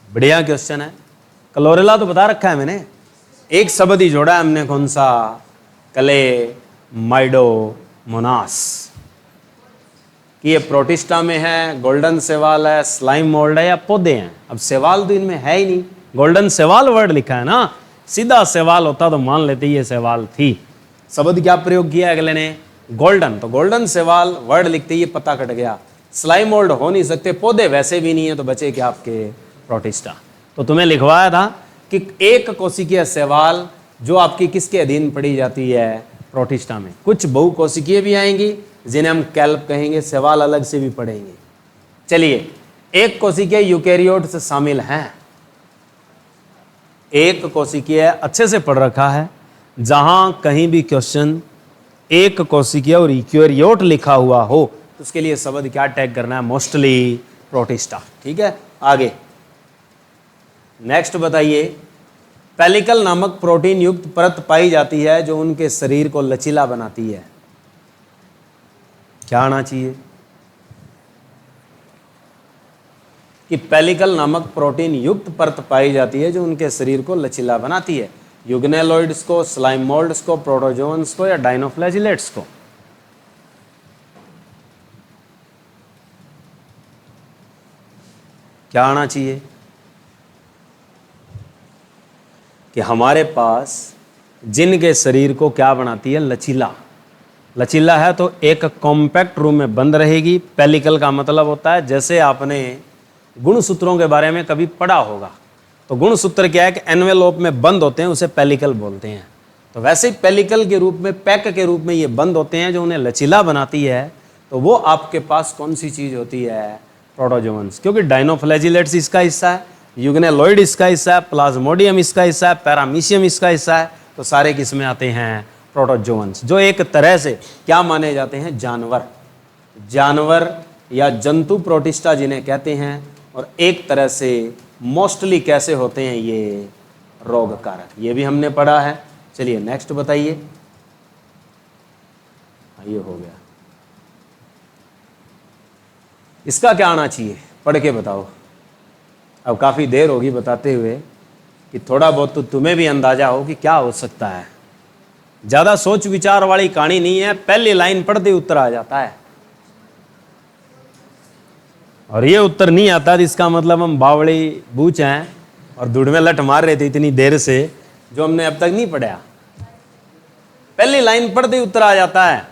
बढ़िया क्वेश्चन है। क्लोरेला तो बता रखा है मैंने, एक शब्द ही जोड़ा है हमने, कौन सा? क्लेमाइडोमोनास। कि ये प्रोटिस्टा में है, गोल्डन सेवाल है, स्लाइम मोल्ड है, या पौधे हैं? अब सेवाल तो इनमें है ही नहीं, गोल्डन सेवाल वर्ड लिखा है ना, सीधा सेवाल होता तो मान लेते ये सेवाल थी। शब्द क्या प्रयोग किया अगले ने? गोल्डन, तो गोल्डन सेवाल वर्ड लिखते ही ये पता कट गया। स्लाइम मोल्ड हो नहीं सकते, पौधे वैसे भी नहीं है, तो बचे क्या आपके? प्रोटिस्टा। तो तुम्हें लिखवाया था कि एक कोशिकीय सेवाल जो आपकी किसके अधीन पड़ी जाती है? प्रोटिस्टा में। कुछ बहुकोशिकीय भी आएंगी जिन्हें हम कैल्प कहेंगे, सेवाल अलग से भी पढ़ेंगे। चलिए, एक कोशिकीय यूकैरियोट से शामिल हैं। एक कोशिकीय अच्छे से पढ़ रखा है, जहां कहीं भी क्वेश्चन एक कोशिकीय और यूकैरियोट लिखा हुआ हो तो उसके लिए शब्द क्या टैग करना है? Mostly protista. ठीक है, आगे नेक्स्ट बताइए, पेलिकल नामक प्रोटीन युक्त परत पाई जाती है जो उनके शरीर को लचीला बनाती है। क्या आना चाहिए? कि पेलिकल नामक प्रोटीन युक्त परत पाई जाती है जो उनके शरीर को लचीला बनाती है। यूग्नेलॉइड्स को, स्लाइम मोल्ड्स को, प्रोटोजोन्स को, या डाइनोफ्लैजिलेट्स को? क्या आना चाहिए? कि हमारे पास जिनके शरीर को क्या बनाती है? लचीला। लचीला है तो एक कॉम्पैक्ट रूम में बंद रहेगी। पेलिकल का मतलब होता है, जैसे आपने गुणसूत्रों के बारे में कभी पढ़ा होगा, तो गुणसूत्र क्या है कि एनवेलोप में बंद होते हैं, उसे पेलिकल बोलते हैं। तो वैसे ही पेलिकल के रूप में, पैक के रूप में ये बंद होते हैं जो उन्हें लचीला बनाती है। तो वो आपके पास कौन सी चीज होती है? प्रोटोजोन्स। क्योंकि डाइनोफ्लैजिलेट्स इसका हिस्सा है, यूग्नेलॉइड इसका हिस्सा है, प्लाज्मोडियम इसका हिस्सा है, पैरामीशियम इसका हिस्सा है, तो सारे किस में आते हैं? प्रोटोजोन्स, जो एक तरह से क्या माने जाते हैं? जानवर या जंतु प्रोटिस्टा जिन्हें कहते हैं, और एक तरह से मोस्टली कैसे होते हैं? ये रोग कारक, ये भी हमने पढ़ा है। चलिए नेक्स्ट बताइए। ये हो गया, इसका क्या आना चाहिए? पढ़ के बताओ। अब काफी देर होगी बताते हुए कि थोड़ा बहुत तो तुम्हें भी अंदाजा हो कि क्या हो सकता है। ज्यादा सोच विचार वाली कहानी नहीं है, पहली लाइन पढ़ते उत्तर आ जाता है। और ये उत्तर नहीं आता तो इसका मतलब हम बावड़ी बूच हैं और धूड़ में लट मार रहे थे इतनी देर से, जो हमने अब तक नहीं पढ़ा। पहली लाइन पढ़ते ही उत्तर आ जाता है।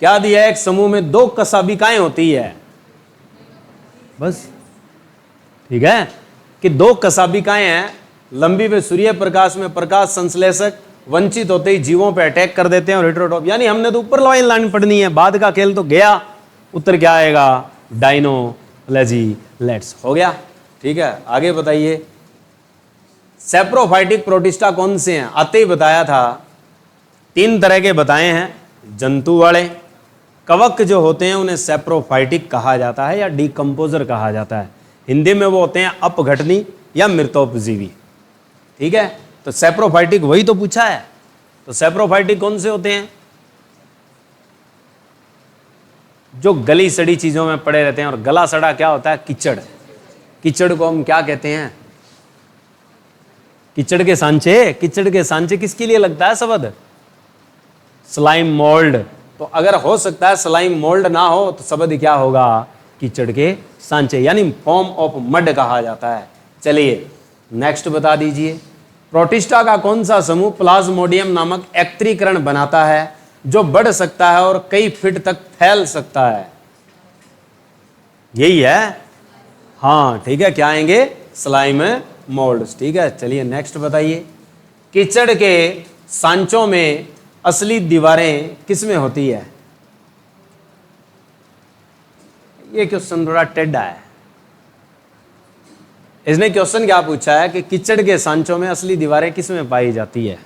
क्या दिया है? एक समूह में 2 कसाबिकाएं होती है, बस ठीक है, कि 2 कसाबिकाएं हैं, लंबी व सूर्य प्रकाश में प्रकाश संश्लेषक वंचित होते ही जीवों पे अटैक कर देते हैं और हेटेरोटॉप। यानी हमने तो ऊपर लाइन पढ़नी है, बाद का खेल तो गया। उत्तर क्या आएगा? डायनोफ्लैजिलेट्स। हो गया, ठीक है। आगे बताइए, सेप्रोफाइटिक प्रोटिस्टा कौन से हैं? आते ही बताया था, 3 तरह के बताए हैं। जंतु वाले कवक जो होते हैं उन्हें सेप्रोफाइटिक कहा जाता है या डिकम्पोजर कहा जाता है। हिंदी में वो होते हैं अपघटनी या मृतोपजीवी, ठीक है। तो सेप्रोफाइटिक वही तो पूछा है। तो सेप्रोफाइटिक कौन से होते हैं? जो गली सड़ी चीजों में पड़े रहते हैं। और गला सड़ा क्या होता है? कीचड़। कीचड़ को हम क्या कहते हैं? कीचड़ के सांचे। कीचड़ के सांचे किसके लिए लगता है शब्द? Slime mould. तो अगर हो सकता है स्लाइम मोल्ड ना हो तो शब्द क्या होगा? कीचड़ के सांचे, यानी फॉर्म ऑफ मड कहा जाता है। चलिए नेक्स्ट बता दीजिए, प्रोटिस्टा का कौन सा समूह प्लाज्मोडियम नामक एक्त्रीकरण बनाता है जो बढ़ सकता है और कई फीट तक फैल सकता है? यही है, हाँ ठीक है। क्या आएंगे? स्लाइम मोल्ड्स, ठीक है। चलिए नेक्स्ट बताइए, कीचड़ के सांचों में असली दीवारें किसमें होती है? ये क्वेश्चन थोड़ा टेढ़ा है। इसने क्वेश्चन क्या पूछा है कि कीचड़ के सांचों में असली दीवारें किसमें पाई जाती है?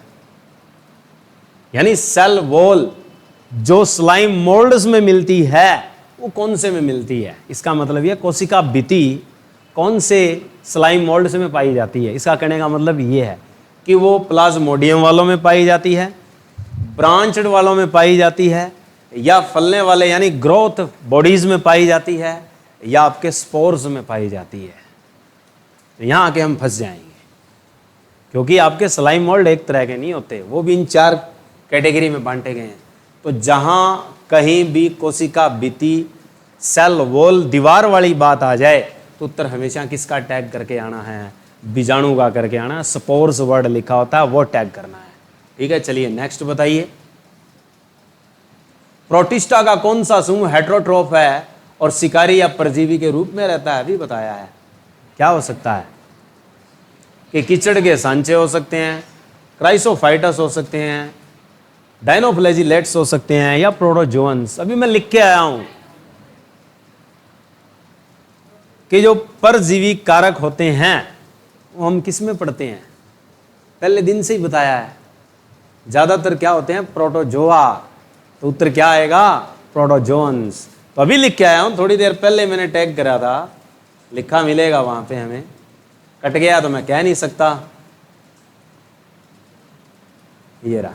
यानी सेल वॉल जो स्लाइम मोल्ड्स में मिलती है वो कौन से में मिलती है? इसका मतलब ये कोशिका भित्ति कौन से स्लाइम मोल्ड्स में पाई जाती है? इसका कहने का मतलब ये है कि वो प्लाज्मोडियम वालों में पाई जाती है, ब्रांचड वालों में पाई जाती है, या फलने वाले यानी ग्रोथ बॉडीज में पाई जाती है, या आपके स्पोर्स में पाई जाती है। तो यहां आके हम फंस जाएंगे, क्योंकि आपके स्लाइम मोल्ड एक तरह के नहीं होते, वो भी इन 4 कैटेगरी में बांटे गए हैं। तो जहां कहीं भी कोशिका भित्ति सेल वॉल दीवार वाली बात आ जाए तो उत्तर हमेशा किसका टैग करके आना है? बीजाणु का करके आना है। स्पोर्स वर्ड लिखा होता है वो टैग करना है, ठीक है। चलिए नेक्स्ट बताइए, प्रोटिस्टा का कौन सा समूह हेटेरोट्रोफ है और शिकारी या परजीवी के रूप में रहता है? अभी बताया है। क्या हो सकता है? कि कीचड़ के सांचे हो सकते हैं, क्राइसोफाइटस हो सकते हैं, डायनोफ्लैजिलेट्स हो सकते हैं, या प्रोटोजोअन्स। अभी मैं लिख के आया हूं कि जो परजीवी कारक होते हैं वो हम किस में पढ़ते हैं? पहले दिन से ही बताया है, ज्यादातर क्या होते हैं? प्रोटोजोआ। तो उत्तर क्या आएगा? प्रोटोजोअन्स। तो अभी लिख के आया हूं, थोड़ी देर पहले मैंने टैग करा था, लिखा मिलेगा वहां पे, हमें कट गया तो मैं कह नहीं सकता। ये रहा,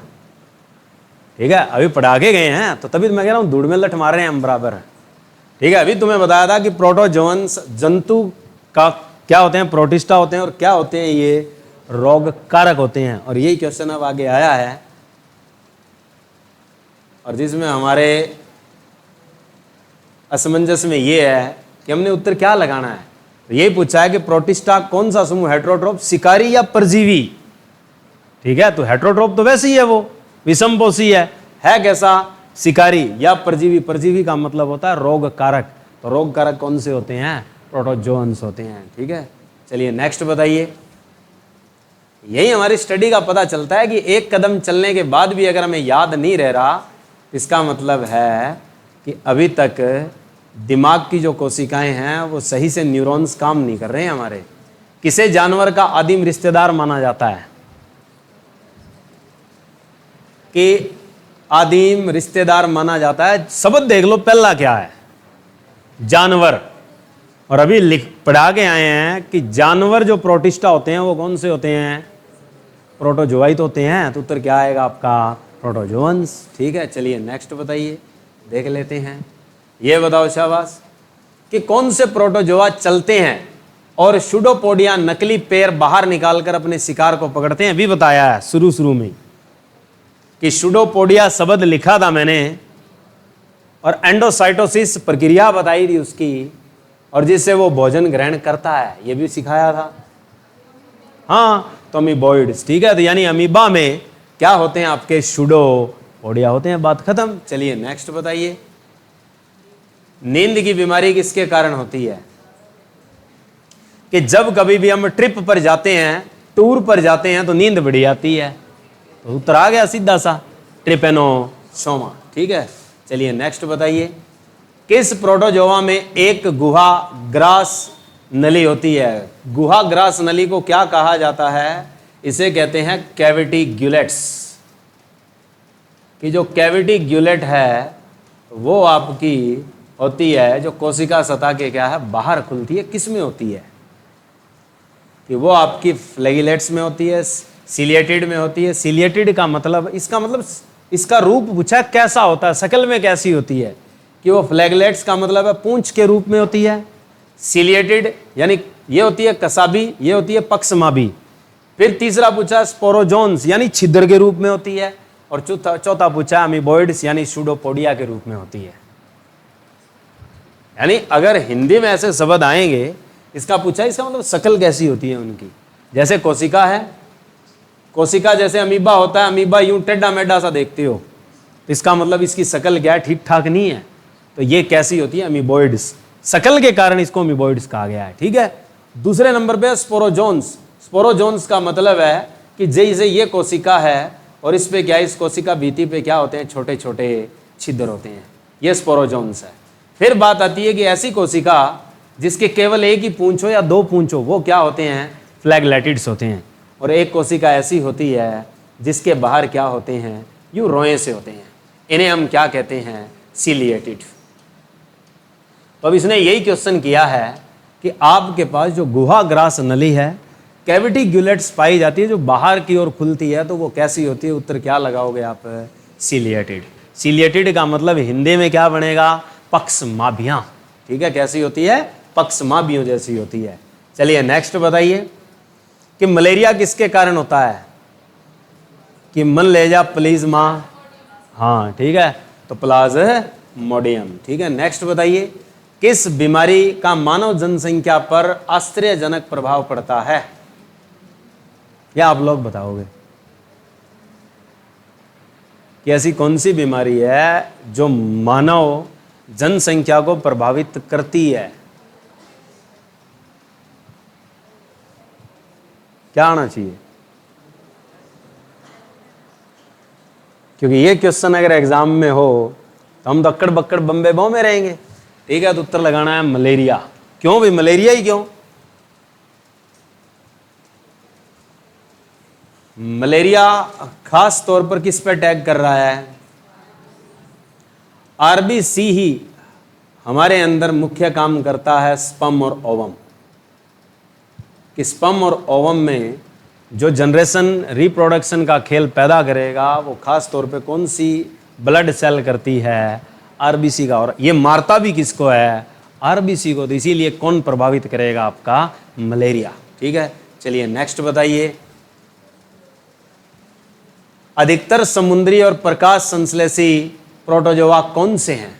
ठीक है। अभी पढ़ा के गए हैं तो तभी मैं कह रहा हूं धूड़ में लठ मार रहे हैं हम बराबर, ठीक है। अभी तुम्हें बताया था कि प्रोटोजोअन्स जंतु का क्या होते हैं? प्रोटिस्टा होते हैं। और क्या होते हैं? ये रोग कारक होते हैं। और यही क्वेश्चन अब आगे आया है, और जिसमें हमारे असमंजस में ये है कि हमने उत्तर क्या लगाना है। तो यही पूछा है कि प्रोटिस्टा कौन सा समूह हेटेरोट्रोफ, शिकारी या परजीवी? ठीक है, तो हेटेरोट्रोफ तो वैसे ही है, वो विषमपोषी है कैसा? शिकारी या परजीवी। परजीवी का मतलब होता है रोग कारक। तो रोग कारक कौन से होते हैं? प्रोटोजोअन्स होते हैं, ठीक है। चलिए नेक्स्ट बताइए, यही हमारी स्टडी का पता चलता है कि एक कदम चलने के बाद भी अगर हमें याद नहीं रह रहा, इसका मतलब है कि अभी तक दिमाग की जो कोशिकाएं हैं वो सही से न्यूरॉन्स काम नहीं कर रहे हैं हमारे। किसे जानवर का आदिम रिश्तेदार माना जाता है? कि आदिम रिश्तेदार माना जाता है, शब्द देख लो पहला क्या है? जानवर। और अभी लिख पढ़ा के आए हैं कि जानवर जो प्रोटिस्टा होते हैं वो कौन से होते हैं? प्रोटोजोआइट होते हैं। तो उत्तर क्या आएगा आपका? प्रोटोजोअन्स, ठीक है। चलिए नेक्स्ट बताइए, देख लेते हैं। ये बताओ शाबाश कि कौन से प्रोटोजोआ चलते हैं और सुडोपोडिया नकली पैर बाहर निकालकर अपने शिकार को पकड़ते हैं? अभी बताया है शुरू में कि सुडोपोडिया शब्द लिखा था मैंने, और एंडोसाइटोसिस प्रक्रिया बताई थी उसकी, और जिससे वो भोजन ग्रहण करता है, ये भी सिखाया था। हाँ, तो अमीबॉइड्स, ठीक है। तो यानी अमीबा में क्या होते हैं आपके सूडोपोडिया होते हैं। बात खत्म। चलिए नेक्स्ट बताइए, नींद की बीमारी किसके कारण होती है? कि जब कभी भी हम ट्रिप पर जाते हैं, टूर पर जाते हैं, तो नींद बढ़ी आती है। तो उत्तर आ गया सीधा सा, ट्रिपेनोसोमा, ठीक है। चलिए नेक्स्ट बताइए, किस प्रोटोजोआ में एक गुहा ग्रास नली होती है? गुहा ग्रास नली को क्या कहा जाता है? इसे कहते हैं कैविटी ग्यूलेट्स। कि जो कैविटी ग्यूलेट है वो आपकी होती है जो कोशिका सतह के क्या है बाहर खुलती है। किस में होती है? कि वो आपकी फ्लैगेलेट्स में होती है, सिलिएटेड में होती है। सिलिएटेड का मतलब, इसका मतलब इसका रूप पूछा कैसा होता है, शक्ल में कैसी होती है? कि वो फ्लैगेलेट्स का मतलब है पूंछ के रूप में होती है। सिलिएटेड यानी ये होती है कसाबी, ये होती है पक्षमाभी। फिर तीसरा पूछा स्पोरोजोन्स यानी छिद्र के रूप में होती है। और चौथा पूछा अमीबॉइड्स यानी सूडोपोडिया के रूप में होती है। यानी अगर हिंदी में ऐसे शब्द आएंगे, इसका पूछा इसका मतलब शक्ल कैसी होती है उनकी। जैसे कोशिका है, कोशिका जैसे अमीबा होता है, अमीबा यूं टेढ़ा मेढ़ा सा देखते हो, तो इसका मतलब इसकी शक्ल क्या है, ठीक ठाक नहीं है। तो ये कैसी होती है? अमीबॉइड्स। शक्ल के कारण इसको अमीबॉइड्स कहा गया है, ठीक है। दूसरे नंबर पे स्पोरोजोन्स। स्पोरोजोन्स का मतलब है कि जैसे ये कोशिका है और इस पे क्या है, इस कोशिका भित्ति पे क्या होते हैं, छोटे छोटे छिद्र होते हैं, ये स्पोरोजोन्स है। फिर बात आती है कि ऐसी कोशिका जिसके केवल एक ही पूंछ हो या दो पूंछ हो, वो क्या होते हैं? फ्लैगलेटिड्स होते हैं। और एक कोशिका ऐसी होती है जिसके बाहर क्या होते हैं, यूं रोए से होते हैं, इन्हें हम क्या कहते हैं? सिलिएटेड। तो अब इसने यही क्वेश्चन किया है कि आपके पास जो गुहा ग्रास नली है, कैविटी ग्यूलेट्स पाई जाती है जो बाहर की ओर खुलती है, तो वो कैसी होती है? उत्तर क्या लगाओगे आप? सिलिएटेड। सिलिएटेड का मतलब हिंदी में क्या बनेगा? पक्षमाभियां, ठीक है। कैसी होती है? पक्षमाभियों जैसी होती है। चलिए नेक्स्ट बताइए कि मलेरिया किसके कारण होता है? कि मन ले जा प्लीज माँ, हाँ ठीक है, तो प्लाज्मोडियम, ठीक है। नेक्स्ट बताइए, किस बीमारी का मानव जनसंख्या पर आश्चर्यजनक प्रभाव पड़ता है? या आप लोग बताओगे कि ऐसी कौन सी बीमारी है जो मानव जनसंख्या को प्रभावित करती है? क्या आना चाहिए? क्योंकि ये क्वेश्चन अगर एग्जाम में हो तो हम तो अक्कड़ बक्कड़ बम्बे बॉ में रहेंगे, ठीक है। तो उत्तर लगाना है मलेरिया। क्यों भाई, मलेरिया ही क्यों? मलेरिया खास तौर पर किस पे अटैक कर रहा है? आरबीसी ही हमारे अंदर मुख्य काम करता है स्पर्म और ओवम। कि स्पर्म और ओवम में जो जनरेशन रिप्रोडक्शन का खेल पैदा करेगा, वो खास तौर पे कौन सी ब्लड सेल करती है? आरबीसी का। और ये मारता भी किसको है? आरबीसी को। तो इसीलिए कौन प्रभावित करेगा? आपका मलेरिया, ठीक है। चलिए नेक्स्ट बताइए, अधिकतर समुद्री और प्रकाश संश्लेषी प्रोटोजोआ कौन से हैं?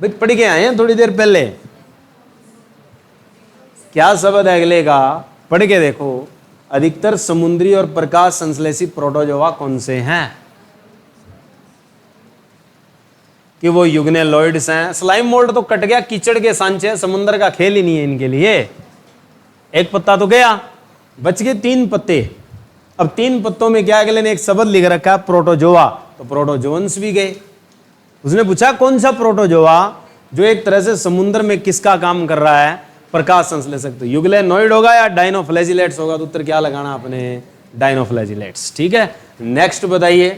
भाई पढ़ के आए हैं थोड़ी देर पहले, क्या शब्द है अगले का? पढ़ के देखो, अधिकतर समुद्री और प्रकाश संश्लेषी प्रोटोजोआ कौन से हैं? कि वो युग्नेलोइड्स हैं। स्लाइम मोल्ड तो कट गया, कीचड़ के सांचे हैं, समुद्र का खेल ही नहीं है इनके लिए। एक पत्ता तो गया, बच गए 3 पत्ते। अब 3 पत्तों में क्या अगले ने एक शब्द लिख रखा है प्रोटोजोआ, तो प्रोटोजोन्स भी गए। उसने पूछा कौन सा प्रोटोजोआ जो एक तरह से समुद्र में किसका काम कर रहा है? प्रकाश संश्लेषक। तो युग्लेनोइड होगा या डाइनोफ्लैजिलेट्स होगा? तो उत्तर क्या लगाना आपने? डाइनोफ्लैजिलेट्स, ठीक है। नेक्स्ट बताइए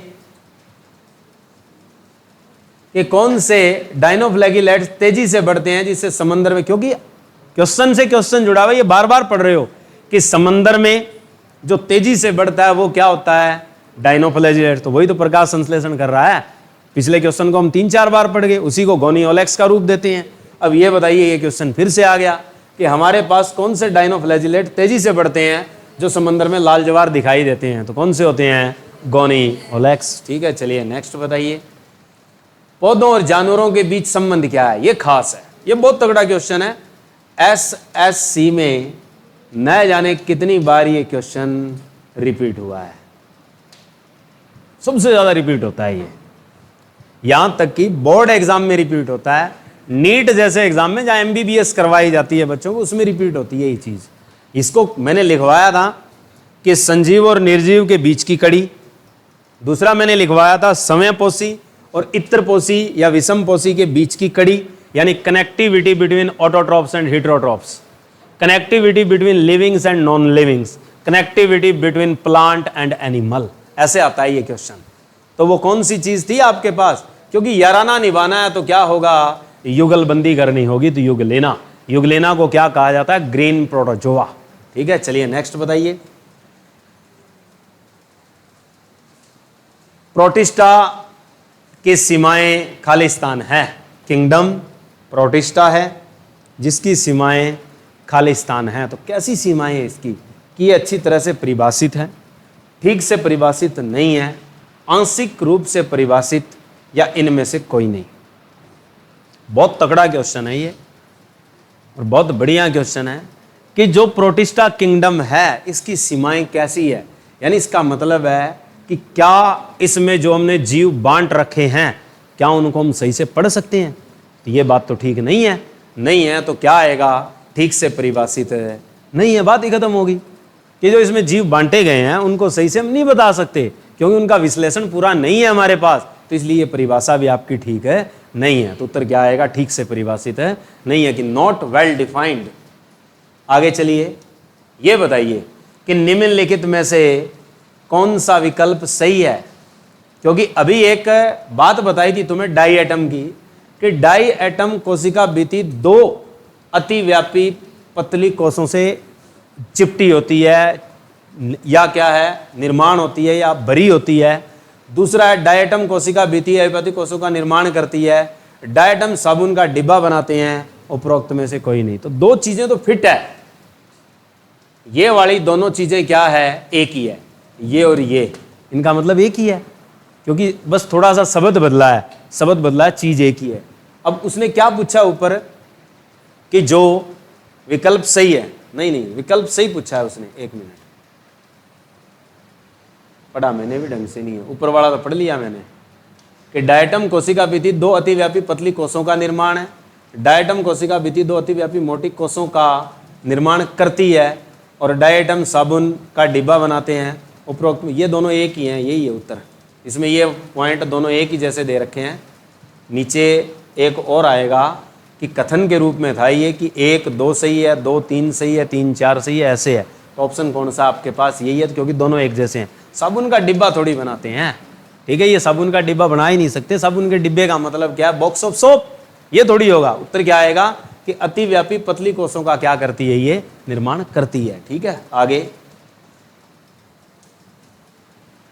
कि कौन से डाइनोफ्लैजिलेट्स तेजी से बढ़ते हैं जिससे समंदर में, क्योंकि क्वेश्चन से क्वेश्चन जुड़ा हुआ, ये बार बार पढ़ रहे हो कि समंदर में जो तेजी से बढ़ता है वो क्या होता है? डाइनोफ्लैजिलेट्स। तो वही तो प्रकाश संश्लेषण कर रहा है। पिछले क्वेश्चन को हम 3-4 बार पढ़ गए, उसी को गोनियोलेक्स का रूप देते हैं। अब ये बताइए, ये क्वेश्चन फिर से आ गया कि हमारे पास कौन से डाइनोफ्लैजिलेट तेजी से बढ़ते हैं जो समंदर में लाल जवार दिखाई देते हैं? तो कौन से होते हैं? गोनियोलेक्स। ठीक है, चलिए नेक्स्ट बताइए। पौधों और जानवरों के बीच संबंध क्या है? ये खास है, ये बहुत तगड़ा क्वेश्चन है। SSC में न जाने कितनी बार ये क्वेश्चन रिपीट हुआ है, सबसे ज्यादा रिपीट होता है ये, यहां तक कि बोर्ड एग्जाम में रिपीट होता है, नीट जैसे एग्जाम में जहां MBBS करवाई जाती है बच्चों को, उसमें रिपीट होती है ये चीज। इसको मैंने लिखवाया था कि संजीव और निर्जीव के बीच की कड़ी, दूसरा मैंने लिखवाया था समयपोषी और इत्रपोषी या विषमपोषी के बीच की कड़ी, यानी connectivity between autotrophs and heterotrophs, connectivity between livings and non livings, connectivity between plant and animal, ऐसे आता है ये क्वेश्चन। तो वो कौन सी चीज थी आपके पास? क्योंकि याराना निभाना है तो क्या होगा? युगलबंदी करनी होगी, तो युग लेना, युग लेना को क्या कहा जाता है? Green protozoa. ठीक है, चलिए नेक्स्ट बताइए। प्रोटिस्टा की सीमाएं खालिस्तान है, किंगडम प्रोटिस्टा है जिसकी सीमाएं खालिस्तान है। तो कैसी सीमाएं हैं इसकी कि ये अच्छी तरह से परिभाषित है, ठीक से परिभाषित नहीं है, आंशिक रूप से परिभाषित, या इनमें से कोई नहीं। बहुत तगड़ा क्वेश्चन है ये और बहुत बढ़िया क्वेश्चन है कि जो प्रोटिस्टा किंगडम है इसकी सीमाएं कैसी है, यानी इसका मतलब है कि क्या इसमें जो हमने जीव बांट रखे हैं क्या उनको हम सही से पढ़ सकते हैं? तो ये बात तो ठीक नहीं है, नहीं है तो क्या आएगा? ठीक से परिभाषित है नहीं है, बात ही खत्म होगी कि जो इसमें जीव बांटे गए हैं उनको सही से हम नहीं बता सकते क्योंकि उनका विश्लेषण पूरा नहीं है हमारे पास, तो इसलिए ये परिभाषा भी आपकी ठीक है नहीं है। तो उत्तर क्या आएगा? ठीक से परिभाषित है नहीं है, कि नॉट वेल डिफाइंड। आगे चलिए, ये बताइए कि निम्नलिखित में से कौन सा विकल्प सही है? क्योंकि अभी एक बात बताई थी तुम्हें डाई एटम की, कि डाई एटम कोशिका भित्ति दो अतिव्यापी पतली कोषों से चिपटी होती है, या क्या है, निर्माण होती है या भरी होती है। दूसरा है डायटम कोशिका भित्ति अभिपति कोषों का निर्माण करती है, डायटम साबुन का डिब्बा बनाते हैं, उपरोक्त में से कोई नहीं। तो दो चीजें तो फिट है, ये वाली दोनों चीजें क्या है? एक ही है, ये और ये, इनका मतलब एक ही है, क्योंकि बस थोड़ा सा शब्द बदला है, शब्द बदला है, चीज एक ही है। अब उसने क्या पूछा ऊपर कि जो विकल्प सही है, नहीं विकल्प सही पूछा है उसने, एक मिनट पढ़ा मैंने भी ढंग से नहीं है, ऊपर वाला तो पढ़ लिया मैंने, कि डायटम कोशिका भित्ति दो अतिव्यापी पतली कोषों का निर्माण है, डायटम कोशिका भित्ति दो अतिव्यापी मोटी कोषों का निर्माण करती है, और डायटम साबुन का डिब्बा बनाते हैं। उपरोक्त ये दोनों एक ही हैं, यही है उत्तर। इसमें ये पॉइंट दोनों एक ही जैसे दे रखे हैं। नीचे एक और आएगा कि कथन के रूप में था ये कि 1 2 सही है, 2 3 सही है, 3 4 सही है, ऐसे है। तो ऑप्शन कौन सा आपके पास? यही है, क्योंकि दोनों एक जैसे हैं। साबुन का डिब्बा थोड़ी बनाते हैं, ठीक है, ये साबुन का डिब्बा बना ही नहीं सकते। साबुन के डिब्बे का मतलब क्या है? बॉक्स ऑफ सोप, ये थोड़ी होगा। उत्तर क्या आएगा कि अतिव्यापी पतली कोषों का क्या करती है? ये निर्माण करती है। ठीक है, आगे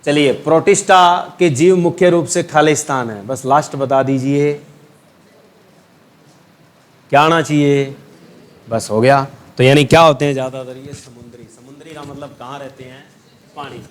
चलिए। प्रोटिस्टा के जीव मुख्य रूप से खालिस्तान है, बस लास्ट बता दीजिए क्या आना चाहिए? बस हो गया। तो यानी क्या होते हैं ज्यादातर? ये समुद्री। समुद्री का मतलब कहाँ रहते हैं? पानी।